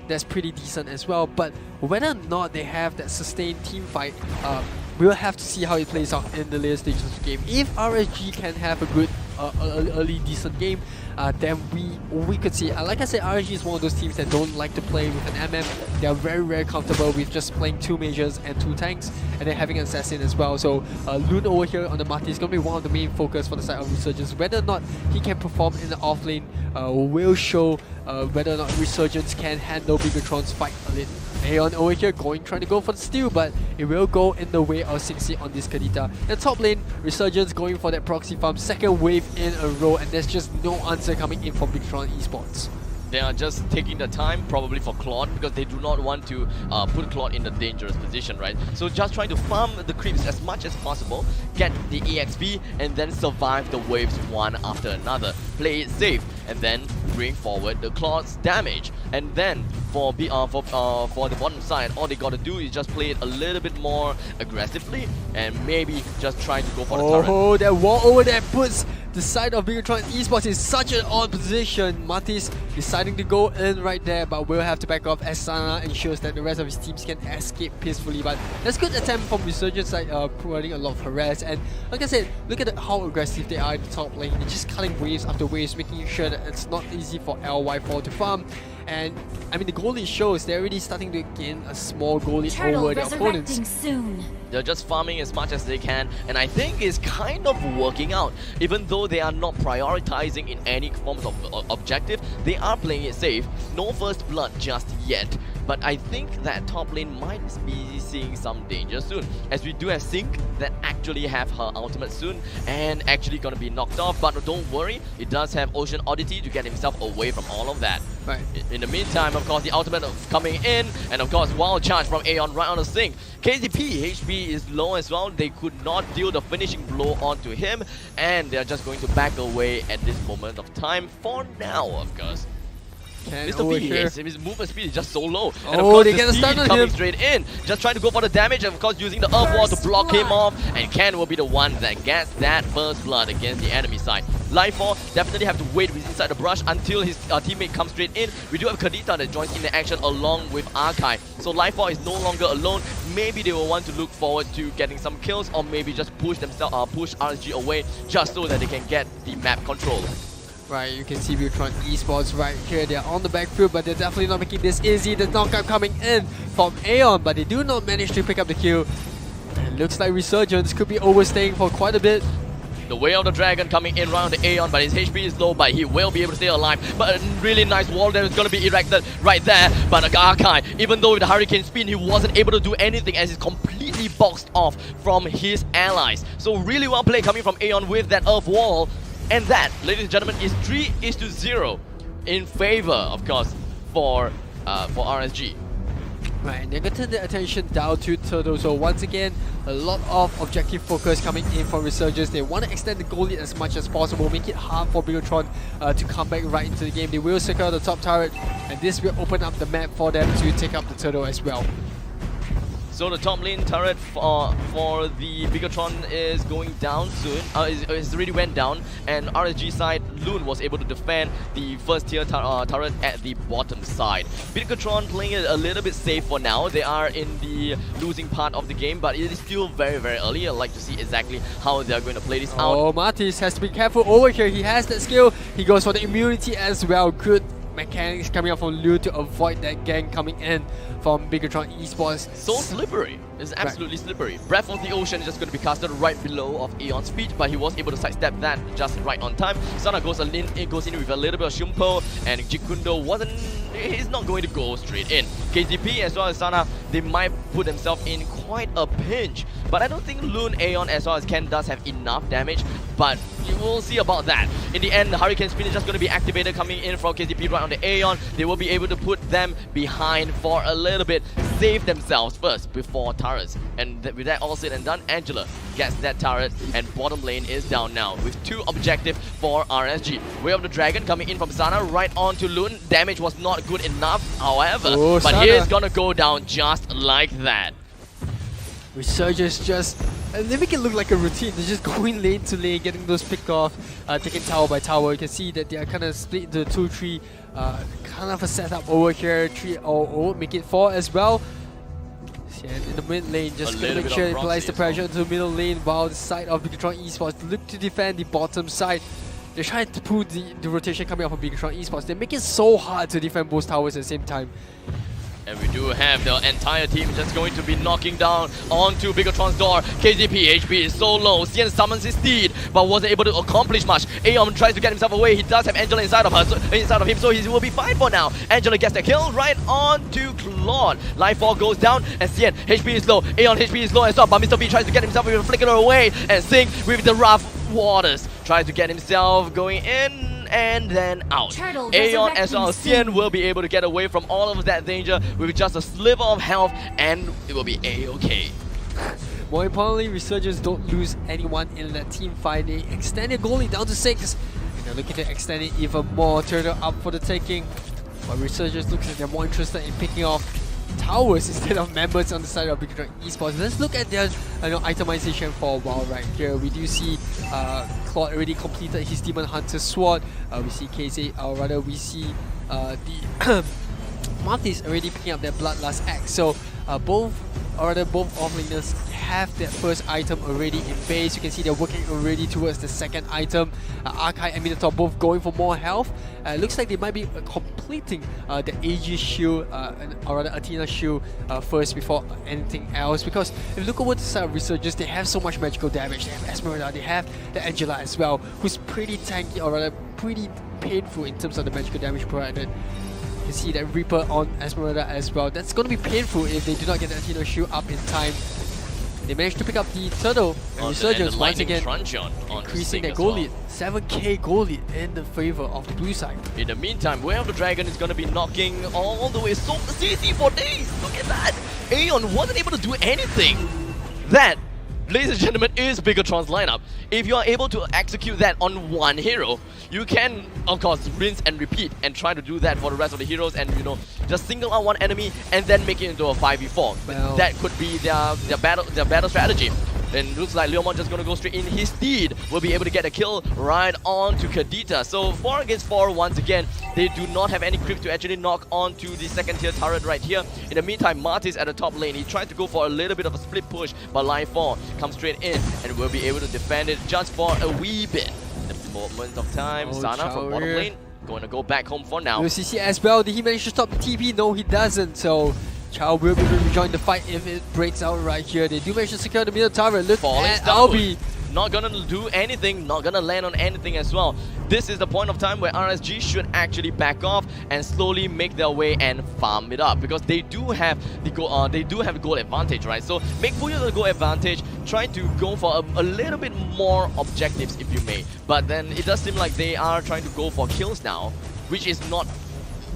That's pretty decent as well, but whether or not they have that sustained team fight, we'll have to see how it plays out in the later stages of the game. If RSG can have a good early decent game, then we could see. Like I said, RSG is one of those teams that don't like to play with an MM. They are very, very comfortable with just playing 2 mages and 2 tanks, and then having an assassin as well. So Loon over here on the Marty is going to be one of the main focus for the side of Resurgence. Whether or not he can perform in the off lane will show whether or not Resurgence can handle Bigetron's fight a little. Aeon over here trying to go for the steal, but it will go in the way of 60 on this Kadita. And top lane, Resurgence going for that proxy farm, 2nd wave in a row, and there's just no answer coming in from Bigetron Esports. They are just taking the time, probably for Claude, because they do not want to put Claude in a dangerous position, right? So just trying to farm the creeps as much as possible, get the EXP, and then survive the waves one after another. Play it safe, and then bring forward the Claude's damage. And then for the bottom side, all they gotta do is just play it a little bit more aggressively, and maybe just try to go for the turret. Oh, that wall over there puts the side of Bigetron Esports is such an odd position. Matis deciding to go in right there, but will have to back off as Sana ensures that the rest of his teams can escape peacefully. But that's a good attempt from Resurgence side, providing a lot of harass. And like I said, look at how aggressive they are in the top lane. They're just cutting waves after waves, making sure that it's not easy for LY4 to farm. And I mean, the goal lead shows they're already starting to gain a small goal lead over their opponents. Soon. They're just farming as much as they can, and I think it's kind of working out. Even though they are not prioritizing in any forms of objective, they are playing it safe. No first blood just yet. But I think that top lane might be seeing some danger soon, as we do have Sync that actually have her ultimate soon and actually gonna be knocked off. But don't worry, it does have Ocean Oddity to get himself away from all of that. Right. In the meantime, of course, the ultimate coming in, and of course, wild charge from Aeon right on the Sync. KZP HP is low as well. They could not deal the finishing blow onto him, and they're just going to back away at this moment of time for now, of course. Mr. V, his movement speed is just so low. And of course, they the get a stun Steed on coming him. straight in. Just trying to go for the damage, and of course using the Earth Wall to block him off. And Ken will be the one that gets that first blood against the enemy side. Life4 definitely have to wait with inside the brush until his teammate comes straight in. We do have Kadita that joins in the action along with Archive. So Life4 is no longer alone. Maybe they will want to look forward to getting some kills, or maybe just push themselves, push RSG away just so that they can get the map control. Right, you can see Bigetron Esports right here. They're on the backfield, but they're definitely not making this easy. The knockout coming in from Aeon, but they do not manage to pick up the kill. And it looks like Resurgence could be overstaying for quite a bit. The Way of the Dragon coming in around the Aeon, but his HP is low, but he will be able to stay alive. But a really nice wall that is going to be erected right there. But Arkai, even though with the Hurricane Spin, he wasn't able to do anything as he's completely boxed off from his allies. So really well played coming from Aeon with that Earth Wall. And that, ladies and gentlemen, is 3-0 in favor, of course, for RSG. Right, they're going to turn their attention down to Turtle. So once again, a lot of objective focus coming in from Resurgence. They want to extend the goal lead as much as possible, make it hard for Bigetron to come back right into the game. They will secure the top turret, and this will open up the map for them to take up the Turtle as well. So the top lane turret for the Bigetron is going down soon. It's already went down, and RSG side Loon was able to defend the first tier turret at the bottom side. Bigetron playing it a little bit safe for now. They are in the losing part of the game, but it is still very, very early. I'd like to see exactly how they are going to play this out. Oh, Matis has to be careful over here. He has that skill. He goes for the immunity as well. Good mechanics coming up from Liu to avoid that gang coming in from Bigetron Esports. So slippery. It's absolutely slippery. Breath of the Ocean is just going to be casted right below of Aeon's feet, but he was able to sidestep that just right on time. Sana goes in with a little bit of Shumpo, and Jikundo he's not going to go straight in. KZP as well as Sana, they might put themselves in quite a pinch, but I don't think Loon, Aeon as well as Ken does have enough damage, but you will see about that. In the end, the Hurricane Spin is just going to be activated coming in from KZP right on the Aeon. They will be able to put them behind for a little bit, save themselves first before turrets. And with that all said and done, Angela gets that turret, and bottom lane is down now with 2 objectives for RSG. Way of the Dragon coming in from Sana right onto Loon. Damage was not good enough, however, but Sana, he is gonna go down just like that. Resurgence just, they make it look like a routine. They're just going lane to lane, getting those pick off, taking tower by tower. You can see that they are kind of split into 2-3, kind of a setup over here. 3-0, make it 4 as well. And in the mid lane, just gonna make sure it applies the pressure into the middle lane, while the side of Bigetron Esports look to defend the bottom side. They're trying to pull the rotation coming out from Bigetron Esports. They make it so hard to defend both towers at the same time. And we do have the entire team just going to be knocking down onto Bigetron's door. KZP HP is so low. Xian summons his Steed, but wasn't able to accomplish much. Aeon tries to get himself away. He does have Angela inside of him, so he will be fine for now. Angela gets the kill right onto Claude. Life4 goes down, and Xian HP is low. Aeon HP is low as well, but Mr. B tries to get himself with a flicker away, and Sync with the rough waters tries to get himself going in and then out. Aeon as well as Xian will be able to get away from all of that danger with just a sliver of health, and it will be A-okay. More importantly, Resurgence don't lose anyone in that team fight. They extend their goalie down to 6, and they're looking to extend it even more. Turtle up for the taking, but Resurgence looks like they're more interested in picking off towers instead of members on the side of Bigetron Esports. Let's look at their itemization for a while right here. We do see Claude already completed his Demon Hunter Sword. We see KZ, or rather we see the Martis already picking up their Bloodlust Axe. So both offlaners have that first item already in base. You can see they're working already towards the second item. Archive and Minotaur both going for more health. Looks like they might be completing the Aegis shield, or rather Athena shield first before anything else. Because if you look over the side of Resurgence, they have so much magical damage. They have Esmeralda, they have the Angela as well, who's pretty tanky, or rather pretty painful in terms of the magical damage provided. You can see that Reaper on Esmeralda as well. That's going to be painful if they do not get the Athena shield up in time. They managed to pick up the Turtle and Resurgence once again, increasing their goal lead. 7k goal lead in the favor of the blue side. In the meantime, Way of the Dragon is going to be knocking all the way. So the CC for days. Look at that. Aeon wasn't able to do anything. That, ladies and gentlemen, is Bigetron's lineup. If you are able to execute that on one hero, you can, of course, rinse and repeat and try to do that for the rest of the heroes and, you know, just single out one enemy and then make it into a 5v4. Well, that could be their battle strategy. And looks like Leomon just gonna go straight in his steed. Will be able to get a kill right on to Kadita. So 4 against 4 once again. They do not have any creep to actually knock onto the second tier turret right here. In the meantime, Martis at the top lane. He tried to go for a little bit of a split push, but line 4 comes straight in and will be able to defend it just for a wee bit. The moment of time, Sana from bottom lane going to go back home for now. CC as well. Did he manage to stop the TP? No, he doesn't. So Chao will be able to rejoin the fight if it breaks out right here. They do manage to secure the middle tower. Look at Albi. Not gonna do anything, not gonna land on anything as well. This is the point of time where RSG should actually back off and slowly make their way and farm it up, because they do have the goal. They do have a goal advantage, right? So make full use of the goal advantage. Try to go for a little bit more objectives, if you may. But then it does seem like they are trying to go for kills now, which is not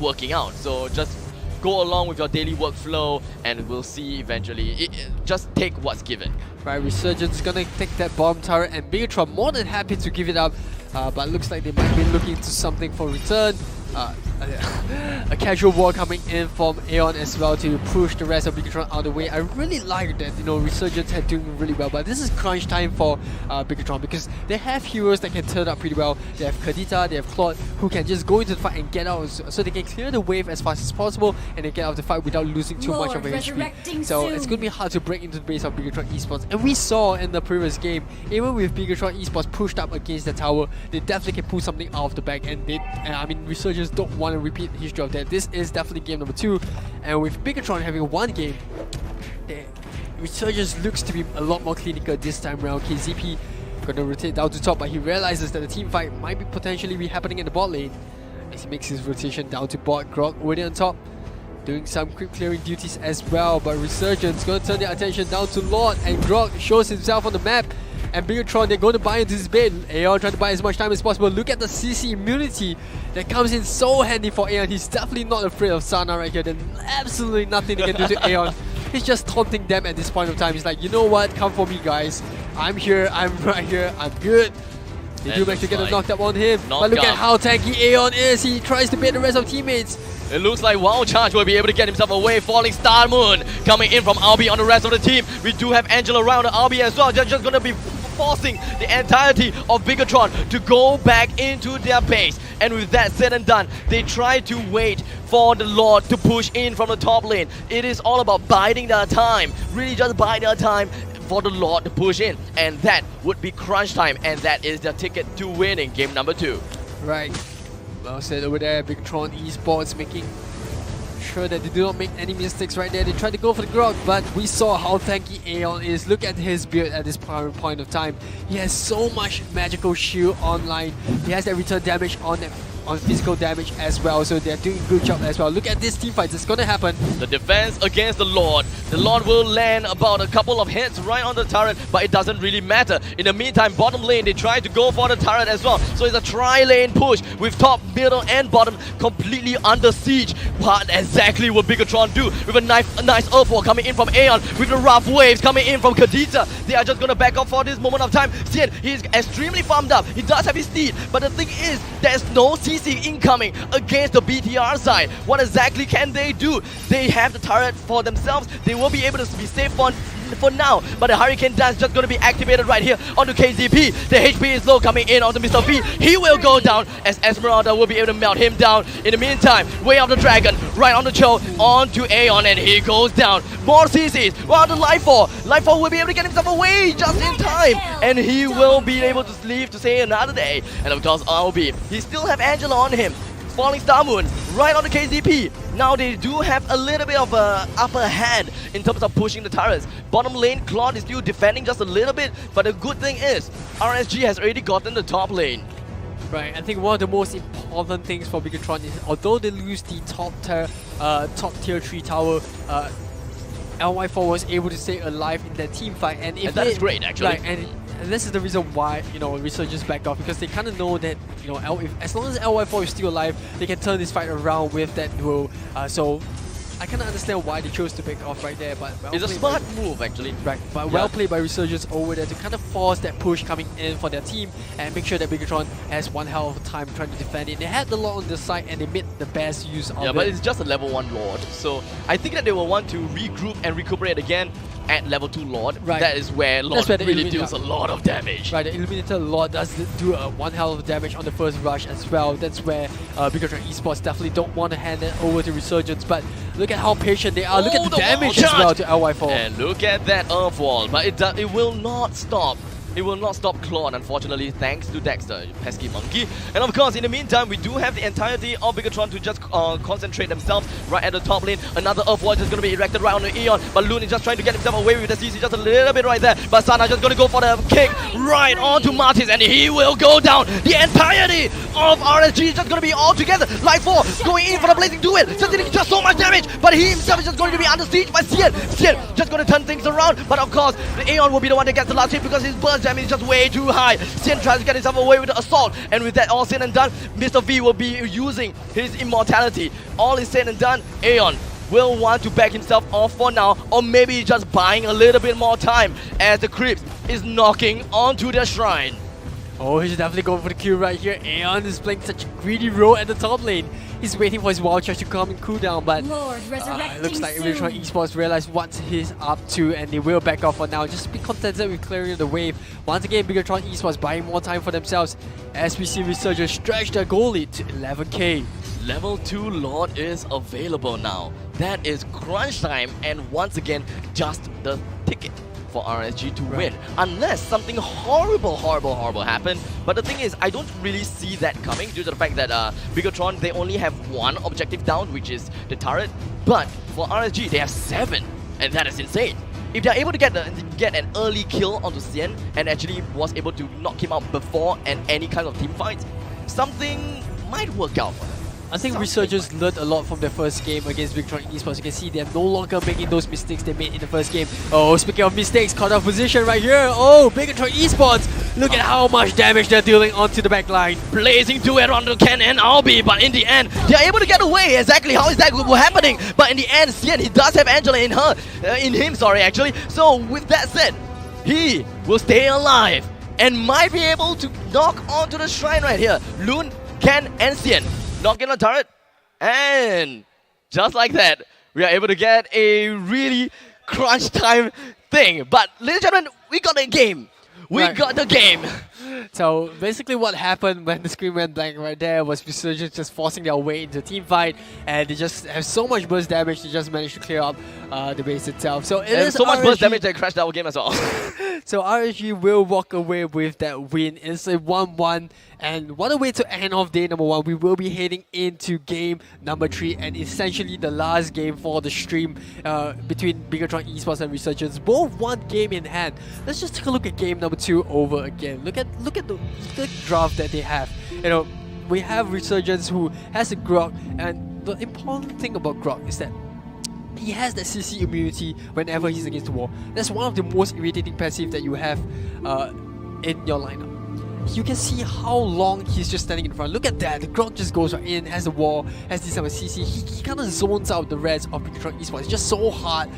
working out. So just go along with your daily workflow and we'll see eventually. Just take what's given. Right, Resurgence is gonna take that bomb turret and Bigetron more than happy to give it up, but looks like they might be looking to something for return. A casual war coming in from Aeon as well to push the rest of Bigetron out of the way. I really like that, you know, Resurgence are doing really well, but this is crunch time for Bigetron because they have heroes that can turn up pretty well. They have Kadita, they have Claude, who can just go into the fight and get out, so they can clear the wave as fast as possible and they get out of the fight without losing too much of a HP. So it's going to be hard to break into the base of Bigetron Esports. And we saw in the previous game, even with Bigetron Esports pushed up against the tower, they definitely can pull something out of the bag, and they, I mean, Resurgence don't want to repeat the history of that. This is definitely game number 2, and with Bigetron having one game, the Resurgence looks to be a lot more clinical this time around. KZP gonna rotate down to top, but he realizes that the team fight might be potentially be happening in the bot lane as he makes his rotation down to bot. Grog already on top, doing some creep clearing duties as well, but Resurgence gonna turn their attention down to Lord, and Grog shows himself on the map. And Bigetron, they're going to buy into this bait. Aeon trying to buy as much time as possible. Look at the CC immunity that comes in so handy for Aeon. He's definitely not afraid of Sana right here. There's absolutely nothing they can do to Aeon. He's just taunting them at this point of time. He's like, you know what, come for me guys. I'm here, I'm right here, I'm good. They do manage to get a knocked up on him. But look at how tanky Aeon is. He tries to bait the rest of teammates. It looks like Wild Charge will be able to get himself away. Falling Star Moon coming in from Albi on the rest of the team. We do have Angela around Albi as well. They're just going to be forcing the entirety of Bigetron to go back into their base. And with that said and done, they try to wait for the Lord to push in from the top lane. It is all about biding their time. Really just bide their time for the Lord to push in. And that would be crunch time. And that is the ticket to winning game number 2. Right. Well said over there. Bigetron Esports making sure that they do not make any mistakes right there. They tried to go for the Grog, but we saw how tanky Aeon is. Look at his build at this point of time. He has so much magical shield online. He has that return damage on physical damage as well, so they're doing a good job as well. Look at this team fight, it's gonna happen. The defense against the Lord. The Lord will land about a couple of hits right on the turret, but it doesn't really matter. In the meantime, bottom lane, they try to go for the turret as well. So it's a tri-lane push with top, middle, and bottom completely under siege. What exactly will Bigetron do? With a nice Earth Wall coming in from Aeon, with the rough waves coming in from Kadita. They are just gonna back off for this moment of time. Xian, he's extremely farmed up. He does have his steed, but the thing is, there's no team CC incoming against the BTR side. What exactly can they do? They have the turret for themselves. They will be able to be safe for now, but the Hurricane Dance just going to be activated right here onto KZP. The HP is low coming in onto Mr. V. He will go down as Esmeralda will be able to melt him down. In the meantime, way of the Dragon, right on the Cho, onto Aeon, and he goes down. More CCs, on the Lifefall. Lifefall will be able to get himself away just in time, and he will be able to leave to say another day. And of course, RB, he still have Angela on him. Falling Star Moon right on the KZP. Now they do have a little bit of a upper hand in terms of pushing the turrets. Bottom lane, Claude is still defending just a little bit, but the good thing is RSG has already gotten the top lane. Right, I think one of the most important things for Bigetron is, although they lose the top tier 3 tower, LY4 was able to stay alive in that team fight, and if that is great actually. Right, and this is the reason why, you know, Resurgence backed off, because they kind of know that, you know, as long as LY4 is still alive, they can turn this fight around with that duel. So I kind of understand why they chose to back off right there, but it's a smart move actually. Right, but well played by Resurgence over there to kind of force that push coming in for their team and make sure that Bigetron has one hell of a time trying to defend it. They had the Lord on the side and they made the best use of it. Yeah, but it's just a level 1 Lord, so I think that they will want to regroup and recuperate again at level 2 Lord. Right. That is where Lord really deals a lot of damage. Right, the Illuminator Lord does do one hell of damage on the first rush as well. That's where Bigetron Esports definitely don't want to hand it over to Resurgence, but look at how patient they are. Look at the damage as well to LY4. And look at that Earth Wall, but it will not stop. It will not stop Claude, unfortunately, thanks to Dexter, pesky monkey. And of course, in the meantime, we do have the entirety of Bigetron to just concentrate themselves right at the top lane. Another Earth Wall is just going to be erected right on the Aeon, but Loon is just trying to get himself away with the CC just a little bit right there. But Sana just going to go for the kick right onto Martis, and he will go down. The entirety of RSG is just going to be all together. Life 4 going in for the Blazing Duel, just dealing just so much damage, but he himself is just going to be under siege by Xian. Xian just going to turn things around, but of course, the Aeon will be the one that gets the last hit because his burst damage is just way too high. Xian tries to get himself away with the assault, and with that all said and done, Mr. V will be using his immortality. All is said and done, Aeon will want to back himself off for now, or maybe just buying a little bit more time as the creeps is knocking onto the shrine. Oh, he's definitely going for the kill right here. Aeon is playing such a greedy role at the top lane. He's waiting for his wild charge to come and cool down, but it looks like Bigetron Esports realized what he's up to and they will back off for now. Just be contented with clearing the wave. Once again, Bigetron Esports buying more time for themselves as we see Resurgence stretch their goal lead to 11k. Level 2 Lord is available now. That is crunch time, and once again, just the ticket for RSG to win, unless something horrible happen. But the thing is, I don't really see that coming due to the fact that Bigetron, they only have one objective down, which is the turret, but for RSG they have 7, and that is insane. If they're able to get an early kill onto Xian and actually was able to knock him out before and any kind of team fights, something might work out for them. I think Resurgence learned a lot from their first game against Bigetron Esports. You can see they're no longer making those mistakes they made in the first game. Oh, speaking of mistakes, caught off position right here. Oh, Bigetron Esports, look at how much damage they're dealing onto the back line. Blazing duet onto Ken and Albi, but in the end, they're able to get away. Exactly how is that happening? But in the end, Xian, he does have Angela in him, actually. So with that said, he will stay alive and might be able to knock onto the shrine right here. Loon, Ken, and Xian knocking on the turret, and just like that, we are able to get a really crunch time thing. But ladies and gentlemen, we got the game. We got the game. So basically what happened when the screen went blank right there was Resurgence just forcing their way into a team fight, and they just have so much burst damage they just managed to clear up the base itself. So it is so much burst damage that crashed our game as well. So RSG will walk away with that win. It's a 1-1, and what a way to end off day number 1. We will be heading into game number 3, and essentially the last game for the stream between Bigetron Esports and Resurgence. Both one game in hand. Let's just take a look at game number 2 over again. Look at the draft that they have. You know, we have Resurgence who has a Grok, and the important thing about Grok is that he has that CC immunity whenever he's against the wall. That's one of the most irritating passive that you have in your lineup. you can see how long he's just standing in front. Look at that, the Grok just goes right in, has the wall, has this type of CC. He kind of zones out the rest of Bigetron Esports. It's just so hard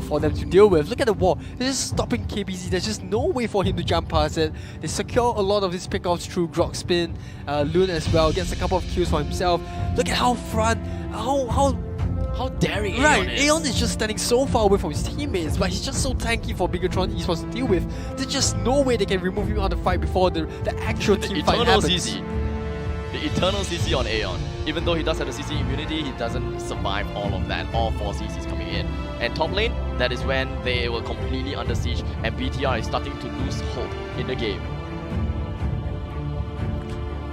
for them to deal with. Look at the wall, they're just stopping KBZ. There's just no way for him to jump past it. They secure a lot of his pickoffs through Grok spin. Loon as well gets a couple of kills for himself. Look at how front, How daring right, Aeon is. Aeon is just standing so far away from his teammates, but he's just so tanky for Bigetron Esports to deal with. There's just no way they can remove him out of the fight before the actual team fight eternal happens. CC. The eternal CC on Aeon. Even though he does have the CC immunity, he doesn't survive all of that. All 4 CCs coming in. And top lane, that is when they were completely under siege and BTR is starting to lose hope in the game.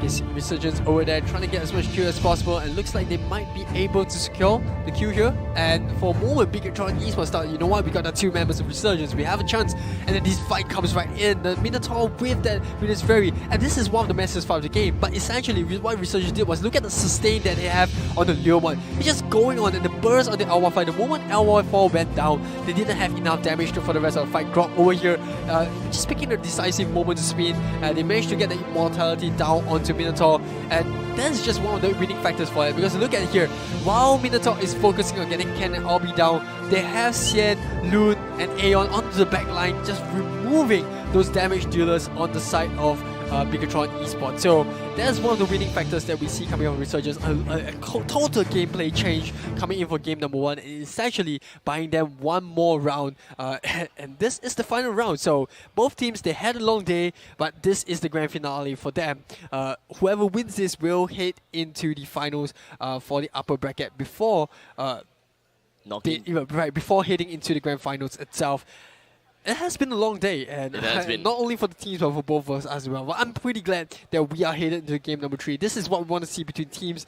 His Resurgence over there trying to get as much kill as possible, and looks like they might be able to secure the kill here. And for a moment, Bigetron Esports thought, you know what, we got the 2 members of Resurgence, we have a chance. And then this fight comes right in, the Minotaur with his Fairy, and this is one of the messiest parts of the game. But essentially, what Resurgence did was look at the sustain that they have on the Leomon. It's just going on, and the burst on the L1 fight. The moment L1 went down, they didn't have enough damage for the rest of the fight. Grok over here, just picking a decisive moment to spin. They managed to get the immortality down onto Minotaur, and that's just one of the winning factors for it. Because look at it here, while Minotaur is focusing on getting Ken and Albie down, they have Xian, Loon, and Aeon onto the back line, just removing those damage dealers on the side of Bigetron Esports. So that's one of the winning factors that we see coming out of Resurgence, a total gameplay change coming in for game number 1, and essentially buying them one more round, and this is the final round. So both teams, they had a long day, but this is the grand finale for them. Whoever wins this will head into the finals for the upper bracket before before heading into the grand finals itself. It has been a long day, and not only for the teams but for both of us as well. But I'm pretty glad that we are headed into game number 3. This is what we want to see between teams,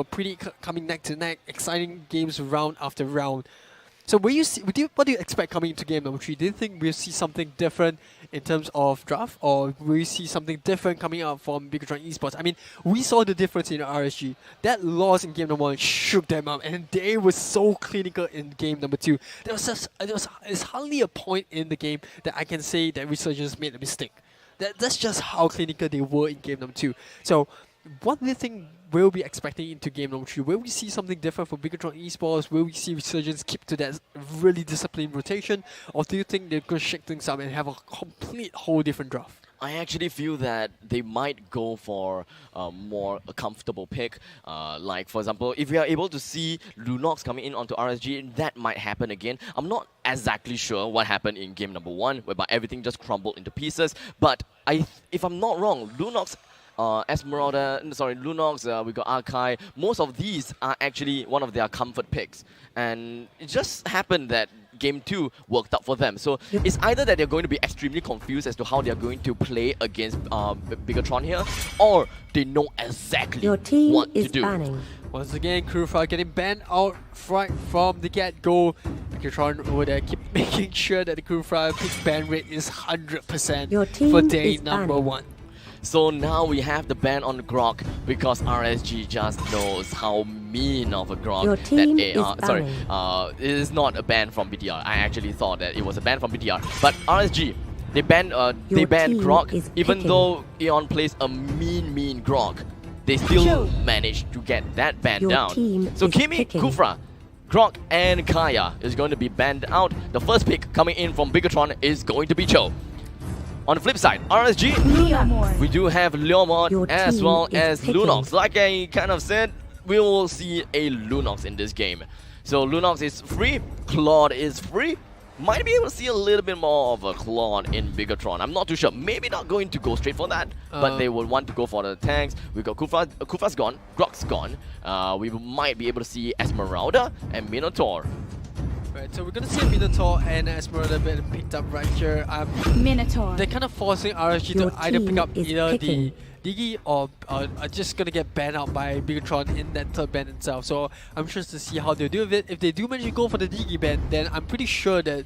pretty coming neck to neck, exciting games round after round. So what do you expect coming into game number 3? Do you think we'll see something different in terms of draft, or will we see something different coming out from Bigetron Esports? I mean, we saw the difference in the RSG. That loss in game number 1 shook them up, and they were so clinical in game number 2. There's hardly a point in the game that I can say that Resurgence made a mistake. That's just how clinical they were in game number 2. So what do you think we'll be expecting into game number 3? Will we see something different for Bigetron Esports? Will we see Resurgence keep to that really disciplined rotation? Or do you think they're going to shake things up and have a complete whole different draft? I actually feel that they might go for a comfortable pick. Like, for example, if we are able to see Lunox coming in onto RSG, that might happen again. I'm not exactly sure what happened in game number 1, whereby everything just crumbled into pieces. But if I'm not wrong, Lunox, Lunox, we got Arkai. Most of these are actually one of their comfort picks. And it just happened that game 2 worked out for them. So it's either that they're going to be extremely confused as to how they're going to play against Bigetron here, or they know exactly what to do. Banning. Once again, Kurufra getting banned out right from the get-go. Bigetron over there keep making sure that the Kurufra pick ban rate is 100% for day number 1. So now we have the ban on Grok because RSG just knows how mean of a Grok that it is not a ban from BTR. I actually thought that it was a ban from BTR, but RSG, they banned Grok. Even though Aeon plays a mean Grok, they still managed to get that ban down. So Kimi, Kufra, Grok and Kaya is going to be banned out. The first pick coming in from Bigetron is going to be Cho. On the flip side, RSG, we do have Leomon as well as Lunox. Like I kind of said, we will see a Lunox in this game. So Lunox is free, Claude is free. Might be able to see a little bit more of a Claude in Bigetron. I'm not too sure. Maybe not going to go straight for that, but they would want to go for the tanks. We got Kufa's gone, Grok's gone. We might be able to see Esmeralda and Minotaur. Right, so we're gonna see Minotaur and Esmeralda being picked up right here. Minotaur. They're kind of forcing RSG to either pick up either the Digi or are just gonna get banned out by Bigetron in that third ban itself. So I'm curious to see how they'll do with it. If they do manage to go for the Digi ban, then I'm pretty sure that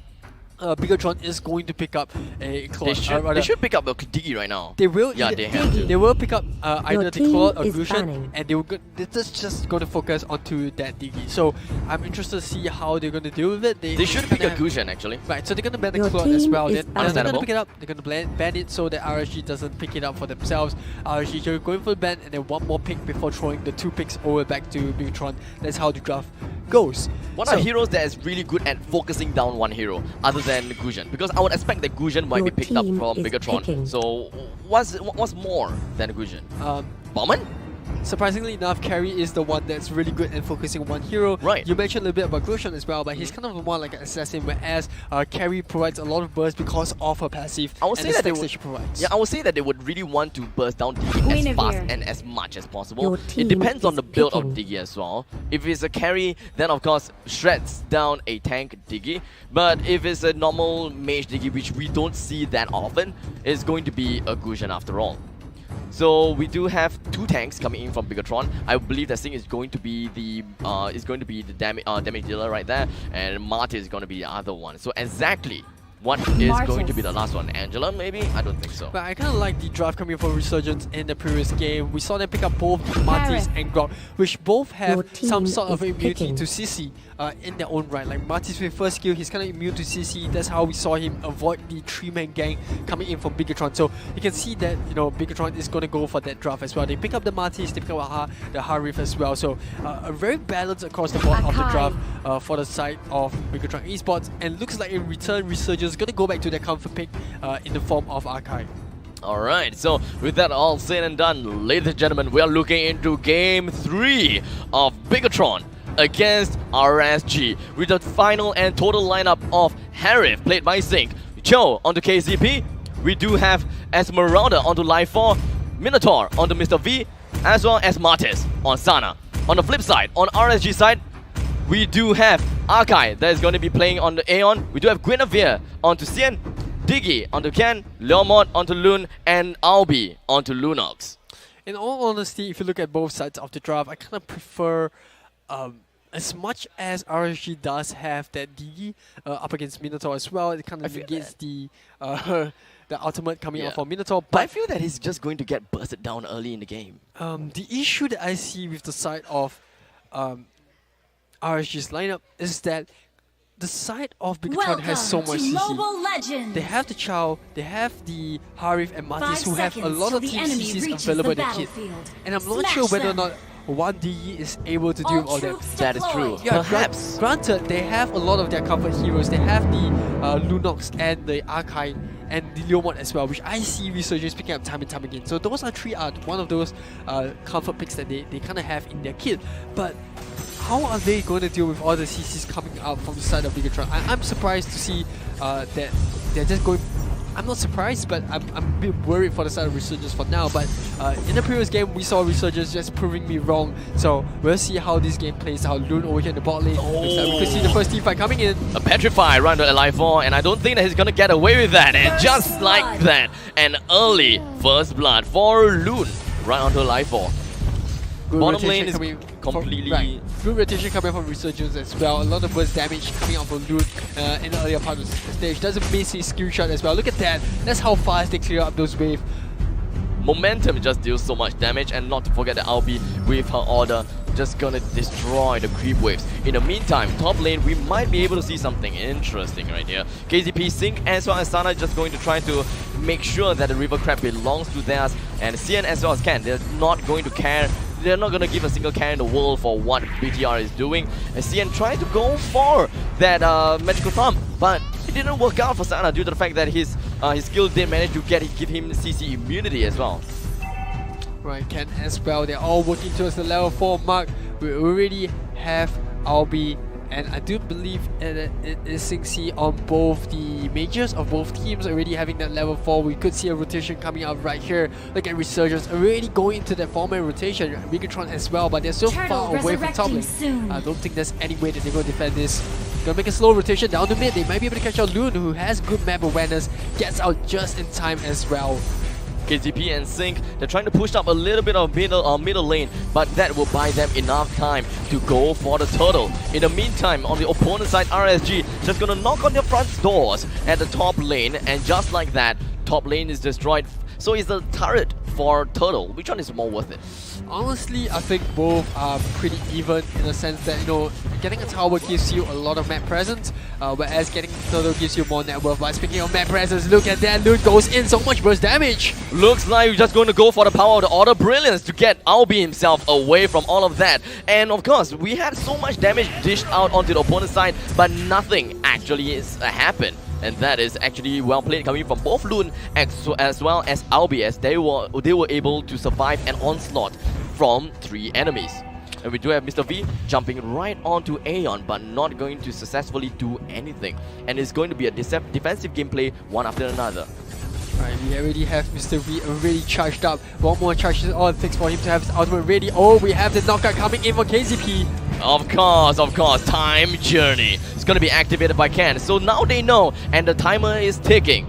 Bigetron is going to pick up a Claude. They should pick up a Diggy right now. They will. Yeah, they have to. They will pick up either the team Claude or is Gusion, banning. and they're just going to focus onto that Diggy. So I'm interested to see how they're going to deal with it. They should pick a Gusion actually. Right, so they're going to ban the Your Claude as team well. is Then they're going Understandable. to pick it up. They're going to ban it so that RSG doesn't pick it up for themselves. RSG are going for the ban and then one more pick before throwing the 2 picks over back to Bigetron. That's how the draft goes. What are heroes that is really good at focusing down one hero other than Gusion? Because I would expect that Gusion might be Your picked up team from is Bigetron. picking. So what's more than Gusion? Bowman? Surprisingly enough, Carry is the one that's really good at focusing on one hero. Right. You mentioned a little bit about Gusion as well, but he's kind of more like an assassin, whereas Carry provides a lot of burst because of her passive I would and say the that they stacks would, she provides. Yeah, I would say that they would really want to burst down Diggy as Guinevere. fast and as much as possible. Your It team depends on is the build of picking. Diggy as well. If it's a carry, then of course shreds down a tank Diggy. But if it's a normal mage Diggy, which we don't see that often, it's going to be a Gusion after all. So we do have 2 tanks coming in from Bigetron. I believe that Singh is going to be the damage dealer right there, and Marty is going to be the other one. So exactly what is going to be the last one? Angela, maybe? I don't think so. But I kind of like the draft coming from Resurgence in the previous game. We saw them pick up both Martis and Grog, which both Your have team some sort of is immunity picking. to CC in their own right. Like Martis with first skill, he's kind of immune to CC. That's how we saw him avoid the 3-man gang coming in from Bigetron. So you can see that Bigetron is going to go for that draft as well. They pick up the Martis, they pick up the Harif as well. So a very balanced across the board of the draft for the side of Bigetron Esports. And looks like in return, Resurgence is going to go back to their comfort pick in the form of Archive. Alright, so with that all said and done, ladies and gentlemen, we are looking into Game 3 of Bigetron against RSG with the final and total lineup of Harif, played by Sync, Cho onto KCP, we do have Esmeralda onto Life 4, Minotaur onto Mr. V, as well as Martis on Sana. On the flip side, on RSG side, we do have Arkai that is going to be playing on the Aeon. We do have Guinevere onto Xian, Diggy onto Ken, Leomord onto Loon, and Albi onto Lunox. In all honesty, if you look at both sides of the draft, I kind of prefer, as much as RSG does have that Diggy up against Minotaur as well, it kind of feel negates the ultimate coming out Yeah. for Minotaur. But I But feel that he's just going to get bursted down early in the game. the issue that I see with the side of RSG's lineup is that the side of Bigetron has so much CC. Mobile Legends. They have the Chow, they have the Harif and Martis 5 who have a seconds lot of till the team enemy CCs reaches available the in the kit. battlefield. And I'm not Smash sure whether or them. not one DE is able to deal with all that. troops That is true. deployed. Yeah, Perhaps. granted, they have a lot of their comfort heroes. They have the Lunox and the Archive and the Leomord as well, which I see Resurgence picking up time and time again. So those are one of those comfort picks that they kind of have in their kit. But how are they going to deal with all the CCs coming out from the side of Bigetron? I'm surprised to see that they're just going... I'm not surprised, but I'm a bit worried for the side of Resurgence for now. But in the previous game, we saw Resurgence just proving me wrong. So we'll see how this game plays out. Loon over here in the bot lane. Looks like we could see the first team fight coming in. A Petrify run to Life 4, and I don't think that he's gonna get away with that. And just First like blood. that, an early first blood for Loon right onto Life 4. Good Bottom rotation lane is coming completely- right. Good rotation coming from Resurgence as well. A lot of burst damage coming out from Loon in the earlier part of the stage. Doesn't miss his skill shot as well. Look at that. That's how fast they clear up those waves. Momentum just deals so much damage, and not to forget that Albi with her order just gonna destroy the creep waves. In the meantime, top lane, we might be able to see something interesting right here. KZP, Sync, as well as Sana just going to try to make sure that the River Crab belongs to theirs, and CN as well as Ken, they're not going to care. They're not going to give a single care in the world for what BTR is doing. And CN tried to go for that magical thumb, but it didn't work out for Sana due to the fact that his skill did manage to give him CC immunity as well. Right, Ken as well. They're all working towards the level 4 mark. We already have Albi, and I do believe it is Sync C on both the majors of both teams already having that level 4. We could see a rotation coming out right here. Look at Resurgence already going into that 4-man rotation. Bigetron as well, but they're so Turtle far away from top lane. resurrecting soon. I don't think there's any way that they're going to defend this. Gonna make a slow rotation down the mid. They might be able to catch out Loon, who has good map awareness. Gets out just in time as well. KZP and Sync, they're trying to push up a little bit of middle lane, but that will buy them enough time to go for the turtle. In the meantime, on the opponent side, RSG just gonna knock on their front doors at the top lane, and just like that, top lane is destroyed. So is the turret for turtle, which one is more worth it? Honestly, I think both are pretty even in the sense that, you know, getting a tower gives you a lot of map presence, whereas getting turtle gives you more net worth. But speaking of map presence, look at that, Loot goes in, so much burst damage. Looks like we're just going to go for the power of the Order Brilliance to get Albi himself away from all of that. And of course, we had so much damage dished out onto the opponent's side, but nothing actually is happened. And that is actually well played coming from both Loon as well as Albi, as they were able to survive an onslaught from 3 enemies. And we do have Mr. V jumping right onto Aeon, but not going to successfully do anything. And it's going to be a defensive gameplay one after another. Right, we already have Mr. V already charged up. One more charge is all it takes for him to have his ultimate ready. Oh, we have the knockout coming in for KZP. Of course, Time Journey. It's gonna be activated by Ken. So now they know, and the timer is ticking.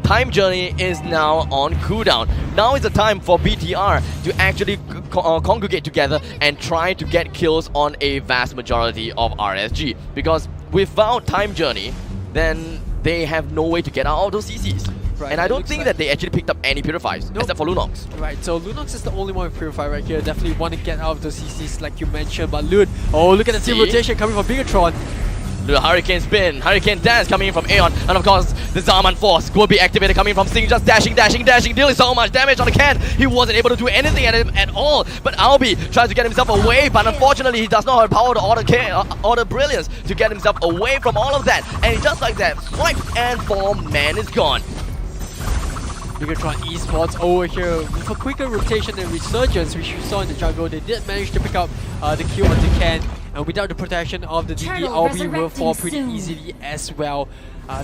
Time Journey is now on cooldown. Now is the time for BTR to actually congregate together and try to get kills on a vast majority of RSG. Because without Time Journey, then they have no way to get out of those CCs. Right, and I don't think that they actually picked up any Purifies, except for Lunox. Right, so Lunox is the only one with Purify right here. Definitely want to get out of those CCs like you mentioned, but Loot, oh, look at the team rotation coming from Bigetron. The Hurricane Spin, Hurricane Dance coming in from Aeon, and of course the Zaman Force will be activated coming from Sting, just dashing, dealing so much damage on the Ken. He wasn't able to do anything at all, but Albi tries to get himself away, but unfortunately he does not have power to order Brilliance to get himself away from all of that. And just like that, swipe and fall, man is gone. Bigetron Esports over here with a quicker rotation and Resurgence, which you saw in the jungle. They did manage to pick up the kill on the Ken, and without the protection of the DD, Albi will fall pretty easily as well.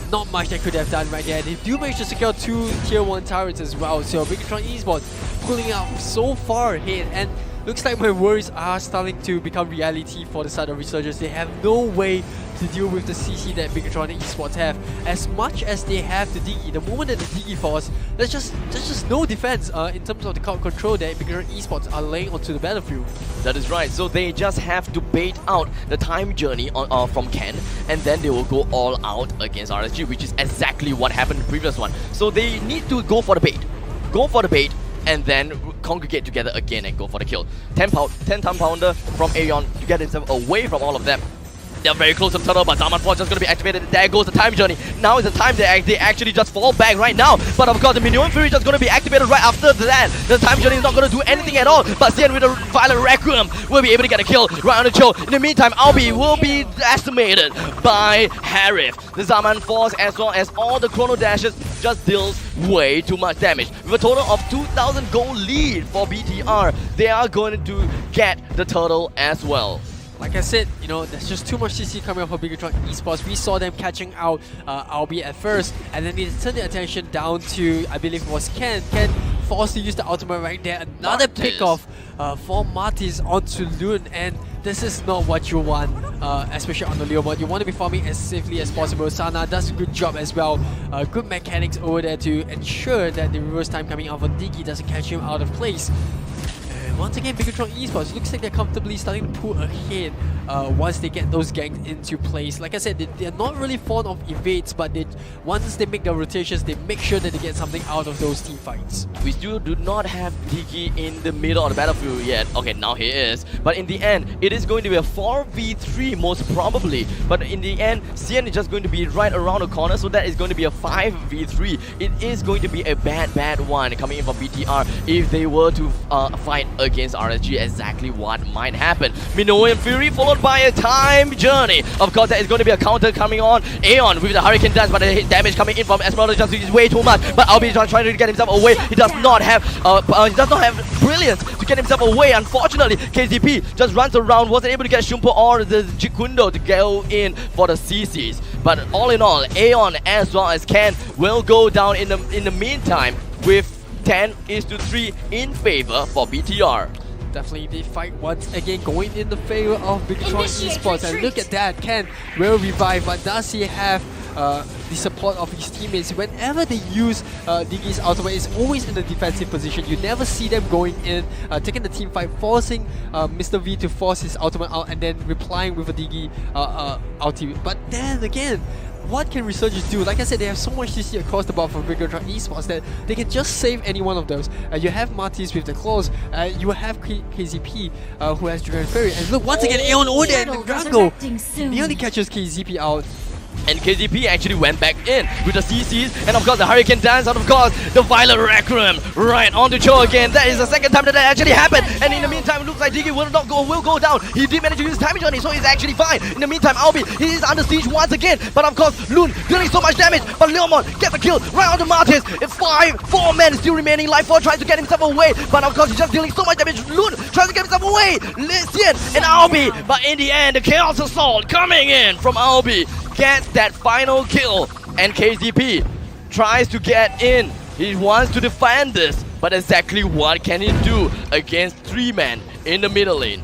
Not much they could have done right there. They do manage to secure 2 tier 1 turrets as well, so Bigetron Esports pulling out so far ahead, and looks like my worries are starting to become reality for the side of Resurgence. They have no way to deal with the CC that Bigetron Esports have. As much as they have the Digi, the moment that the Digi falls, there's just no defense in terms of the crowd control that Bigetron Esports are laying onto the battlefield. That is right, so they just have to bait out the Time Journey from Ken, and then they will go all out against RSG, which is exactly what happened in the previous one. So they need to go for the bait, and then congregate together again and go for the kill. 10-time pounder from Aeon to get himself away from all of them. They're very close to the turtle, but Zaman Force just going to be activated. There goes the Time Journey. Now is the time that they actually just fall back right now. But of course, the Minion Fury is just going to be activated right after that. The Time Journey is not going to do anything at all. But Xian with the Violent Requiem will be able to get a kill right on the chill. In the meantime, Albi will be estimated by Harif. The Zaman Force, as well as all the Chrono Dashes, just deals way too much damage. With a total of 2,000 gold lead for BTR, they are going to get the turtle as well. Like I said, you know, there's just too much CC coming up for Bigetron Esports. We saw them catching out Albi at first, and then they turned their attention down to, I believe it was Ken. Ken forced to use the ultimate right there. Another pick off for Martis onto Loon, and this is not what you want, especially on the Leo mode. You want to be farming as safely as possible. Sana does a good job as well. Good mechanics over there to ensure that the reverse time coming out for Digi doesn't catch him out of place. Once again, Bigetron Esports looks like they're comfortably starting to pull ahead once they get those gangs into place. Like I said, they're not really fond of evades, but once they make their rotations, they make sure that they get something out of those team fights. We still do not have Digi in the middle of the battlefield yet. Okay, now he is. But in the end, it is going to be a 4v3 most probably. But in the end, Xian is just going to be right around the corner, so that is going to be a 5v3. It is going to be a bad one coming in from BTR if they were to fight against RSG. Exactly what might happen. Minoan Fury followed by a Time Journey. Of course, there is going to be a counter coming on Aeon with the Hurricane Dance, but the hit damage coming in from Esmeralda just is way too much. But Albi is trying to get himself away. He does not have Brilliance to get himself away. Unfortunately, KZP just runs around, wasn't able to get Shumpo or the Jikundo to go in for the CCs. But all in all, Aeon as well as Ken will go down in the meantime with 10-3 in favor for BTR. Definitely the fight once again going in the favor of Bigetron Esports, and look at that, Ken will revive, but does he have the support of his teammates. Whenever they use Digi's ultimate, it's always in the defensive position. You never see them going in, taking the team fight, forcing Mr. V to force his ultimate out and then replying with a Digi ultimate. But then again, what can Resurgence do? Like I said, they have so much CC across the board from Bigetron Esports that they can just save any one of those. You have Martis with the claws, you have KZP who has Dragon Fairy, and look, once again, Aeon over there in the jungle nearly catches KZP out. And KZP actually went back in with the CCs, and of course the Hurricane Dance, and of course the Violet Requiem right on the show again. That is the second time that actually happened, and in the meantime it looks like Digi will go down. He did manage to use Time Journey, so he's actually fine. In the meantime, Albi, he is under siege once again, but of course Loon dealing so much damage, but Leomon gets the kill right on the Martis. It's 4 men still remaining. Life4 tries to get himself away, but of course he's just dealing so much damage. Loon tries to get himself away. Listen, and Albi, but in the end the Chaos Assault coming in from Albi gets that final kill, and KZP tries to get in. He wants to defend this, but exactly what can he do against 3 men in the middle lane?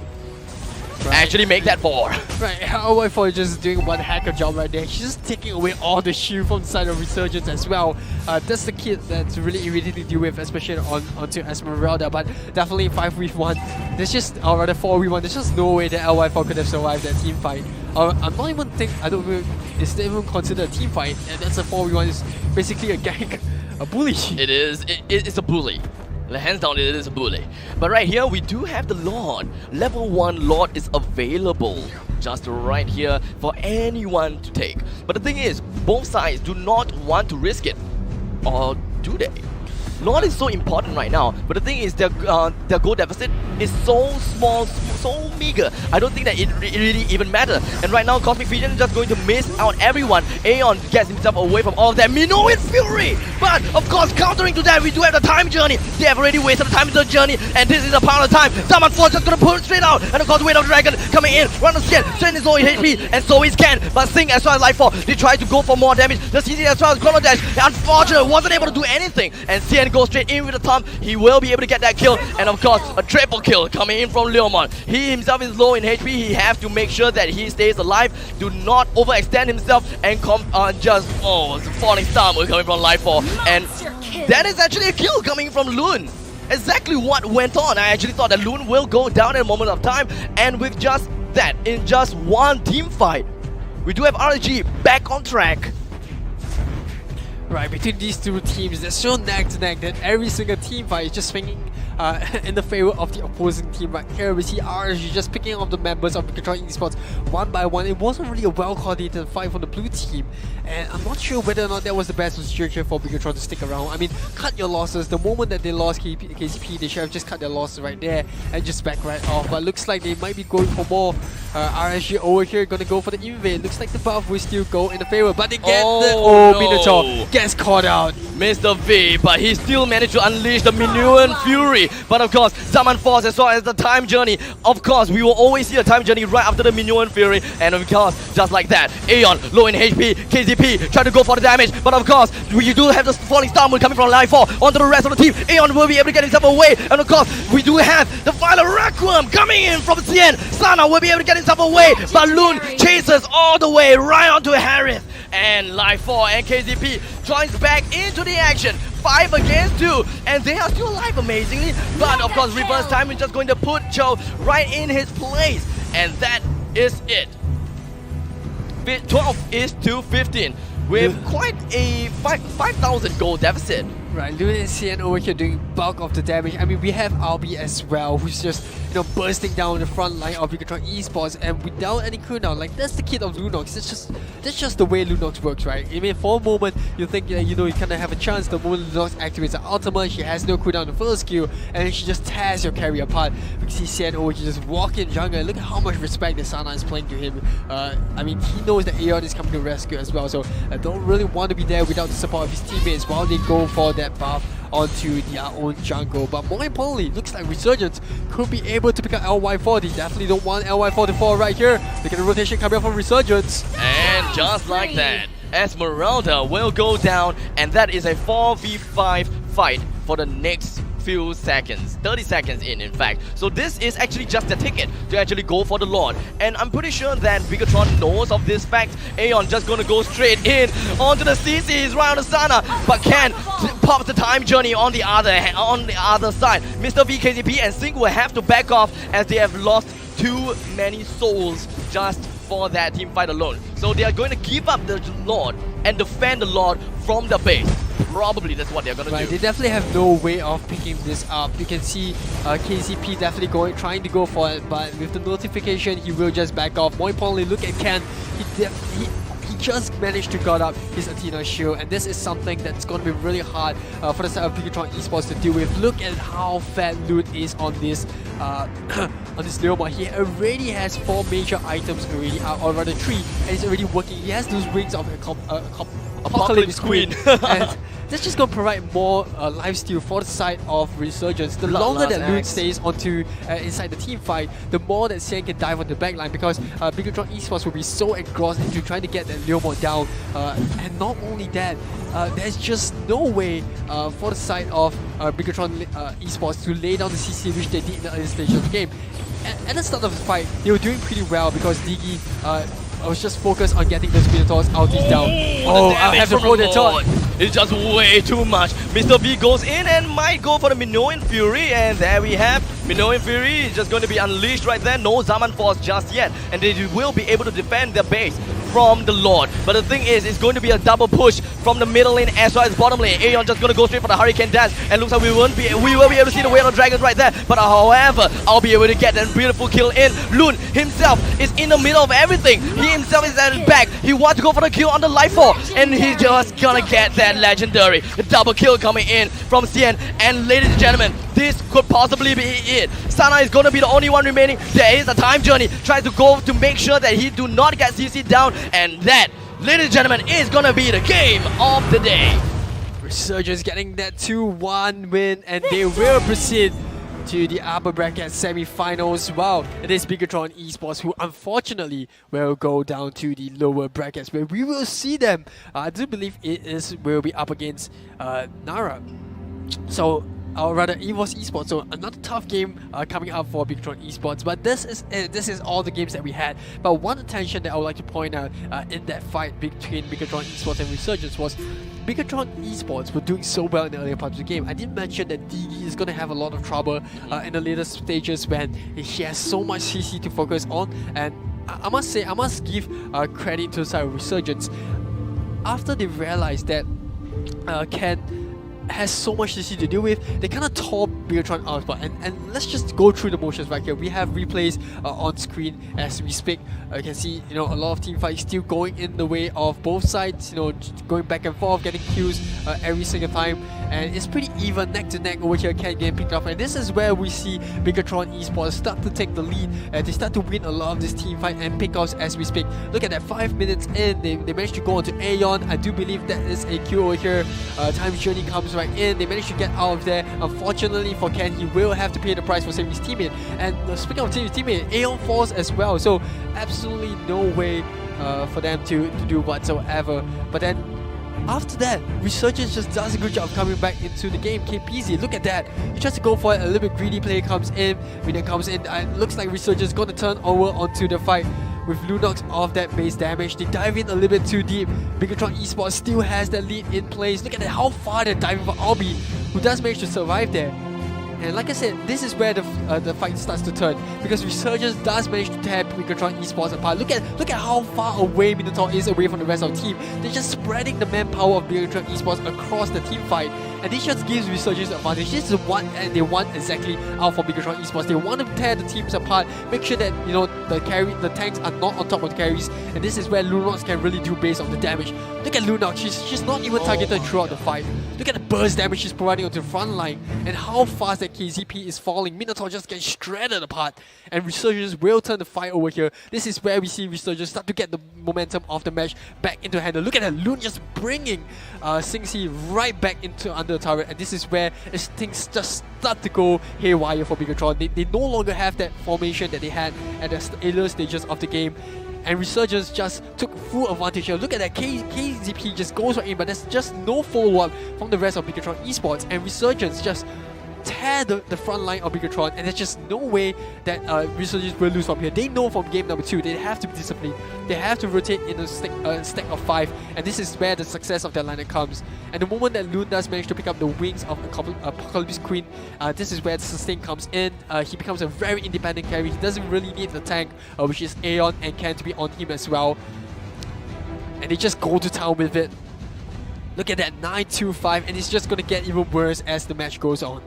Actually make that 4. Right, Life4 is just doing one heck of a job right there. He's just taking away all the shield from the side of Resurgence as well. That's the kid that's really irritating to deal with, especially onto Esmeralda, but definitely 5v1. There's just, or rather 4v1, there's just no way that Life4 could have survived that team fight. I'm not even I don't even, it's not even considered a team fight, and that's a 4v1, it's basically a gank, a bully. It is, it's a bully. Hands down, it is a bully. But right here, we do have the Lord. Level 1 Lord is available just right here for anyone to take. But the thing is, both sides do not want to risk it. Or do they? Lord is so important right now, but the thing is their goal deficit is so small, so meager. I don't think that it really even matters. And right now, Cosmic Fusion is just going to miss out everyone. Aeon gets himself away from all of that. Minnow in Fury! But, of course, countering to that, we do have the Time Journey. They have already wasted the time in the journey, and this is a part of the time. Someone Force just gonna pull it straight out. And of course, Weight of Dragon coming in, run the scan, send his own HP, and so is Ken. But Sing as well as Life4, they try to go for more damage. The CC as well as Chrono Dash, unfortunately, wasn't able to do anything. And CN goes straight in with the thumb. He will be able to get that kill, and of course a triple kill coming in from Leomon. He himself is low in HP. He has to make sure that he stays alive. Do not overextend himself and just it's a falling star coming from Life4, and that is actually a kill coming from Loon. Exactly what went on. I actually thought that Loon will go down in a moment of time, and with just that, in just one team fight, we do have RG back on track. Right, between these two teams, they're so neck to neck that every single team fight is just swinging in the favor of the opposing team. Right here, we see RSG just picking up the members of Bigetron Esports one by one. It wasn't really a well-coordinated fight from the blue team, and I'm not sure whether or not that was the best situation for Bigetron to stick around. I mean, cut your losses. The moment that they lost KCP, they should have just cut their losses right there and just back right off. But looks like they might be going for more. RSG over here gonna go for the invade. Looks like the buff will still go in the favor, but they get Minotaur gets caught out. Mr. V, but he still managed to unleash the Minuan Fury. But of course, Zaman Force as well as the Time Journey. Of course, we will always see a Time Journey right after the Minuan Fury. And of course, just like that, Aeon low in HP, KZP try to go for the damage. But of course, we do have the Falling Star Moon coming from Life4 onto the rest of the team. Aeon will be able to get himself away. And of course, we do have the Violet Requiem coming in from CN. Sana will be able to get himself away. Balloon chases all the way right onto Harith. And Life4 and KZP joins back into the action. 5 against 2, and they are still alive amazingly. But of course, reverse time is just going to put Cho right in his place, and that is it. 12 is to 15 with quite a 5,000 gold deficit. Right, Luna and CN over here doing bulk of the damage. I mean, we have Albi as well, who's just, bursting down the front line of Bigetron Esports, and without any cooldown. Like, that's the kid of Lunox. That's just the way Lunox works, right? I mean, for a moment, you think that, you kind of have a chance. The moment Lunox activates her ultimate, she has no cooldown on the first skill, and then she just tears your carry apart. We see CN over here just walk in jungle, and look at how much respect that Sana is playing to him. I mean, he knows that Aeon is coming to rescue as well, so I don't really want to be there without the support of his teammates while they go for that buff onto their own jungle. But more importantly, looks like Resurgence could be able to pick up LY4. They definitely don't want LY4 to fall right here. Look at the rotation coming up from Resurgence. And just like that, Esmeralda will go down, and that is a 4v5 fight for the next few seconds, 30 seconds in fact. So this is actually just a ticket to actually go for the Lord. And I'm pretty sure that Bigetron knows of this fact. Aeon just gonna go straight in onto the CC. He's right on the Sana, but Ken pops the time journey on the other side. Mr. VKZP and Sync will have to back off as they have lost too many souls just for that team fight alone. So they are going to give up the Lord and defend the Lord from the base. Probably that's what they're gonna do. They definitely have no way of picking this up. You can see KCP definitely trying to go for it, but with the notification, he will just back off. More importantly, look at Ken. He just managed to got up his Athena shield, and this is something that's going to be really hard for the side of Bigetron Esports to deal with. Look at how fat Loot is on this on this Leomord. He already has 4 major items already, or rather 3, and he's already working. He has those rings of Apocalypse Queen. And that's just going to provide more lifesteal for the side of Resurgence. The longer that Loot stays onto inside the team fight, the more that Xian can dive on the backline, because Bigetron Esports will be so engrossed into trying to get that Leomord down. And not only that, there's just no way for the side of Bigetron Esports to lay down the CC, which they did in the early stages of the game. At the start of the fight, they were doing pretty well because Digi was just focused on getting those Minotaurs ultis down. Oh, I'll have to hold the torch. It's just way too much. Mr. V goes in and might go for the Minoan Fury, and there we have Minoan Fury is just going to be unleashed right there. No Zaman Force just yet, and they will be able to defend their base from the Lord. But the thing is, it's going to be a double push from the middle lane as well as bottom lane. Aeon just going to go straight for the Hurricane Dash, and looks like we will be able to see the Whale of Dragons right there. But however, I'll be able to get that beautiful kill in. Loon himself is in the middle of everything. He himself is at his back. He wants to go for the kill on the Life Fall, and he's just gonna get that legendary double kill coming in from Xian. And ladies and gentlemen, this could possibly be it. Sana is gonna be the only one remaining. There is a time journey. Tries to go to make sure that he do not get CC down, and that, ladies and gentlemen, is gonna be the game of the day. Resurgence getting that 2-1 win, and they will proceed to the upper bracket semi-finals. Wow, it is Bigetron Esports who unfortunately will go down to the lower brackets, where we will see them. I do believe will be up against Nara. So, or rather EVOS Esports. So another tough game coming up for Bigetron Esports. But this is all the games that we had. But one attention that I would like to point out in that fight between Bigetron Esports and Resurgence was Bigetron Esports were doing so well in the earlier part of the game. I did mention that Digi is going to have a lot of trouble in the later stages when he has so much CC to focus on. And I must say, I must give credit to the side of Resurgence. After they realized that Ken has so much CC to deal with, they kind of tore Bigetron out. And let's just go through the motions right here. We have replays on screen as we speak. You can see, a lot of team fights still going in the way of both sides, going back and forth, getting kills every single time. And it's pretty even, neck to neck over here. Ken getting picked up, and this is where we see Bigetron Esports start to take the lead. They start to win a lot of this team fight and pickoffs as we speak. Look at that, 5 minutes in, they managed to go onto Aeon. I do believe that is a kill over here. Time Journey comes right in. They managed to get out of there. Unfortunately for Ken, he will have to pay the price for saving his teammate. And speaking of saving his teammate, Aeon falls as well. So absolutely no way for them to do whatsoever. But then after that, Resurgence just does a good job coming back into the game. KPZ, look at that. He tries to go for it. A little bit greedy player comes in. When it comes in, it looks like Resurgence going to turn over onto the fight with Lunox off that base damage. They dive in a little bit too deep. Bigetron Esports still has that lead in place. Look at that, how far they're diving for Albi, who does manage to survive there. And like I said, this is where the fight starts to turn, because Resurgence does manage to tear Bigetron Esports apart. Look at how far away Minotaur is away from the rest of the team. They're just spreading the manpower of Bigetron Esports across the team fight, and this just gives Resurgence an advantage. This is what they want exactly out for Bigetron Esports. They want to tear the teams apart, make sure that the tanks are not on top of the carries, and this is where Lunox can really do based on the damage. Look at Lunox, she's not even targeted throughout the fight. Look at the burst damage she's providing onto the front line, and how fast that KZP is falling. Minotaur just gets shredded apart, and Resurgence will turn the fight over here. This is where we see Resurgence start to get the momentum of the match back into hand. Look at that, Loon just bringing Singsi right back into under the turret, and this is where things just start to go haywire for Bigetron. They no longer have that formation that they had at the earlier stages of the game. And Resurgence just took full advantage here. Look at that, KZP just goes right in, but there's just no follow-up from the rest of Bigetron Esports. And Resurgence just tear the front line of Bigetron, and there's just no way that Resurgence will lose from here. They know from game number 2 they have to be disciplined. They have to rotate in a stack of 5, and this is where the success of their lineup comes. And the moment that Loon does manage to pick up the wings of Apocalypse Queen, this is where the sustain comes in. He becomes a very independent carry. He doesn't really need the tank, which is Aeon and Ken, to be on him as well. And they just go to town with it. Look at that, 9-2-5, and it's just going to get even worse as the match goes on.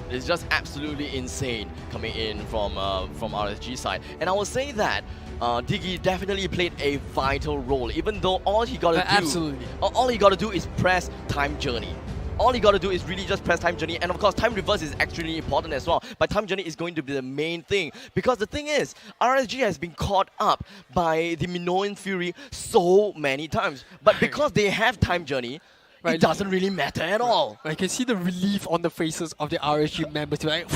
It's just absolutely insane coming in from RSG side. And I will say that Diggy definitely played a vital role, even though all he got to do is press Time Journey. All you gotta do is really just press Time Journey, and of course Time Reverse is actually important as well, but Time Journey is going to be the main thing, because the thing is, RSG has been caught up by the Minoan Fury so many times, but because they have Time Journey, it doesn't really matter at all. I can see the relief on the faces of the RSG members, like,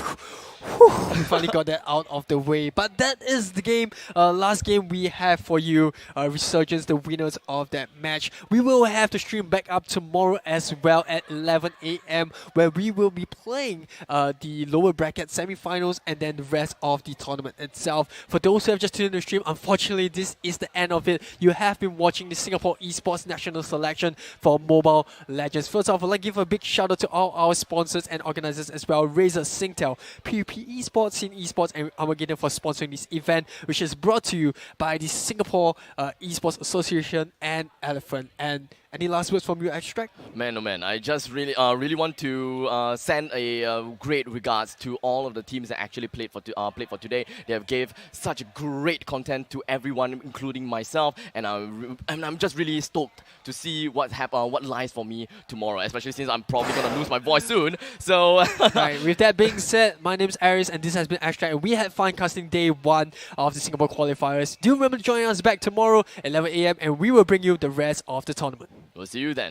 we finally got that out of the way. But that is the game. Last game we have for you, Resurgence, the winners of that match. We will have the stream back up tomorrow as well at 11 AM, where we will be playing the lower bracket semi-finals and then the rest of the tournament itself. For those who have just tuned in the stream, unfortunately this is the end of it. You have been watching the Singapore Esports National Selection for Mobile Legends. First off, I'd like to give a big shout out to all our sponsors and organizers as well: Razer, Singtel, PvP Esports, Scene Esports, and Armageddon for sponsoring this event, which is brought to you by the Singapore Esports Association and Eliphant. And any last words from you, Extract? Man, oh man, I just really want to send a great regards to all of the teams that actually played for today. They have gave such great content to everyone, including myself, and I'm just really stoked to see what lies for me tomorrow, especially since I'm probably gonna lose my voice soon. So, right, with that being said, my name's Aries, and this has been Extract, and we had fun casting day 1 of the Singapore qualifiers. Do remember to join us back tomorrow at 11 AM, and we will bring you the rest of the tournament. We'll see you then.